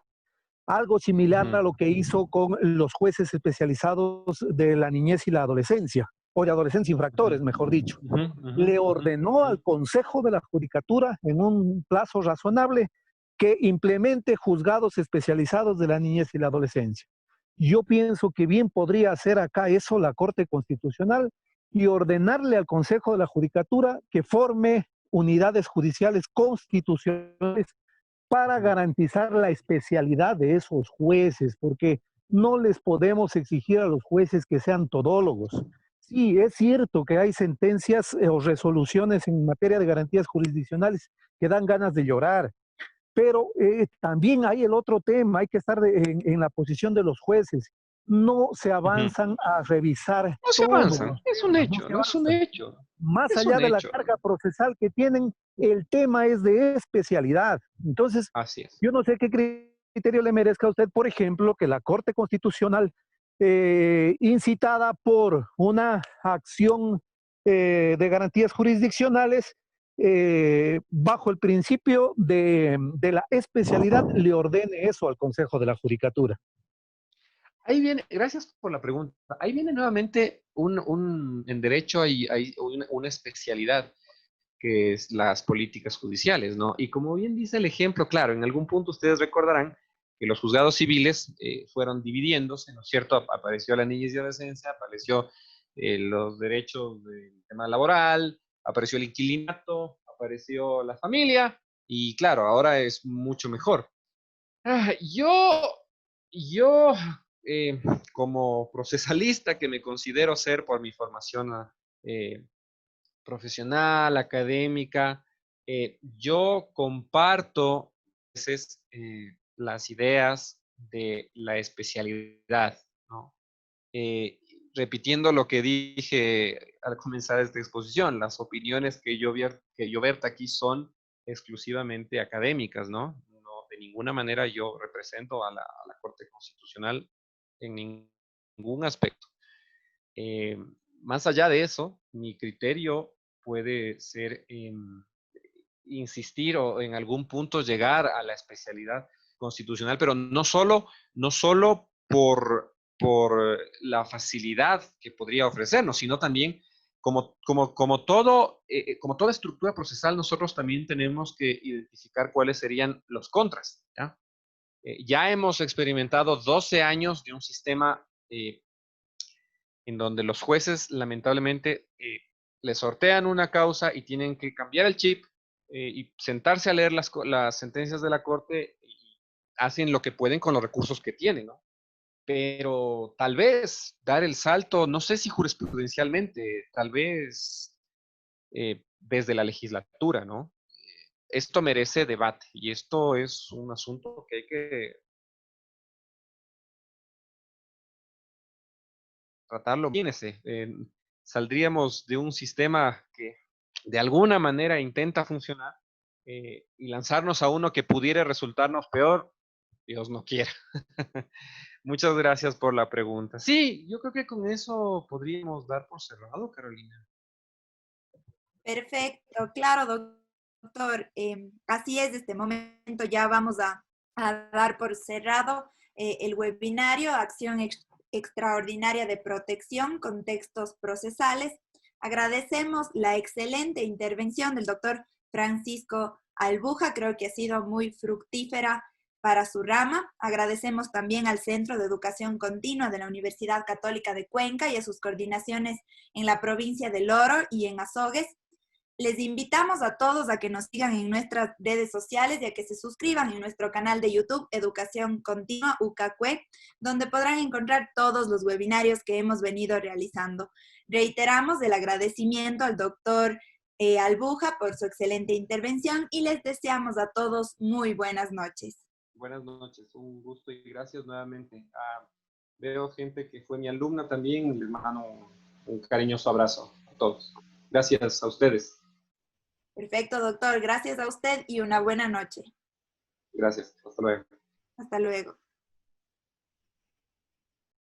algo similar a lo que hizo con los jueces especializados de la niñez y la adolescencia, o de adolescencia infractores, mejor dicho. Le ordenó al Consejo de la Judicatura, en un plazo razonable, que implemente juzgados especializados de la niñez y la adolescencia. Yo pienso que bien podría hacer acá eso la Corte Constitucional y ordenarle al Consejo de la Judicatura que forme unidades judiciales constitucionales para garantizar la especialidad de esos jueces, porque no les podemos exigir a los jueces que sean todólogos. Sí, es cierto que hay sentencias o resoluciones en materia de garantías jurisdiccionales que dan ganas de llorar, pero también hay el otro tema, hay que estar en la posición de los jueces. No se avanzan a revisar. No se avanzan, es un hecho, no es un hecho. Más allá de la carga procesal que tienen, el tema es de especialidad. Entonces, así es. Yo no sé qué criterio le merezca a usted, por ejemplo, que la Corte Constitucional, incitada por una acción de garantías jurisdiccionales, bajo el principio de la especialidad, le ordene eso al Consejo de la Judicatura? Ahí viene, gracias por la pregunta. Ahí viene nuevamente en derecho hay una especialidad que es las políticas judiciales, ¿no? Y como bien dice el ejemplo, claro, en algún punto ustedes recordarán que los juzgados civiles fueron dividiéndose, ¿no es cierto? Apareció la niñez y adolescencia, apareció los derechos del tema laboral, apareció el inquilinato, apareció la familia, y claro, ahora es mucho mejor. Yo como procesalista que me considero ser por mi formación profesional, académica, yo comparto a veces las ideas de la especialidad, ¿no? Repitiendo lo que dije al comenzar esta exposición, las opiniones que yo verta aquí son exclusivamente académicas, ¿no? No, de ninguna manera yo represento a la Corte Constitucional en ningún aspecto. Más allá de eso, mi criterio puede ser insistir o en algún punto llegar a la especialidad constitucional, pero no solo por la facilidad que podría ofrecernos, sino también como toda estructura procesal, nosotros también tenemos que identificar cuáles serían los contras, ¿ya? Ya hemos experimentado 12 años de un sistema en donde los jueces lamentablemente le sortean una causa y tienen que cambiar el chip y sentarse a leer las sentencias de la Corte y hacen lo que pueden con los recursos que tienen, ¿no? Pero tal vez dar el salto, no sé si jurisprudencialmente, tal vez desde la legislatura, ¿no? Esto merece debate y esto es un asunto que hay que tratarlo. Imagínense, saldríamos de un sistema que de alguna manera intenta funcionar y lanzarnos a uno que pudiera resultarnos peor, Dios no quiera. Muchas gracias por la pregunta. Sí, yo creo que con eso podríamos dar por cerrado, Carolina. Perfecto, claro, doctor. Así es, de este momento ya vamos a dar por cerrado el webinario Acción Extraordinaria de Protección, Contextos Procesales. Agradecemos la excelente intervención del doctor Francisco Albuja, creo que ha sido muy fructífera para su rama. Agradecemos también al Centro de Educación Continua de la Universidad Católica de Cuenca y a sus coordinaciones en la provincia del Oro y en Azogues. Les invitamos a todos a que nos sigan en nuestras redes sociales y a que se suscriban en nuestro canal de YouTube Educación Continua UCACUE, donde podrán encontrar todos los webinarios que hemos venido realizando. Reiteramos el agradecimiento al doctor Albuja por su excelente intervención y les deseamos a todos muy buenas noches. Buenas noches, un gusto y gracias nuevamente. Veo gente que fue mi alumna también, les mando un cariñoso abrazo a todos. Gracias a ustedes. Perfecto, doctor. Gracias a usted y una buena noche. Gracias. Hasta luego. Hasta luego.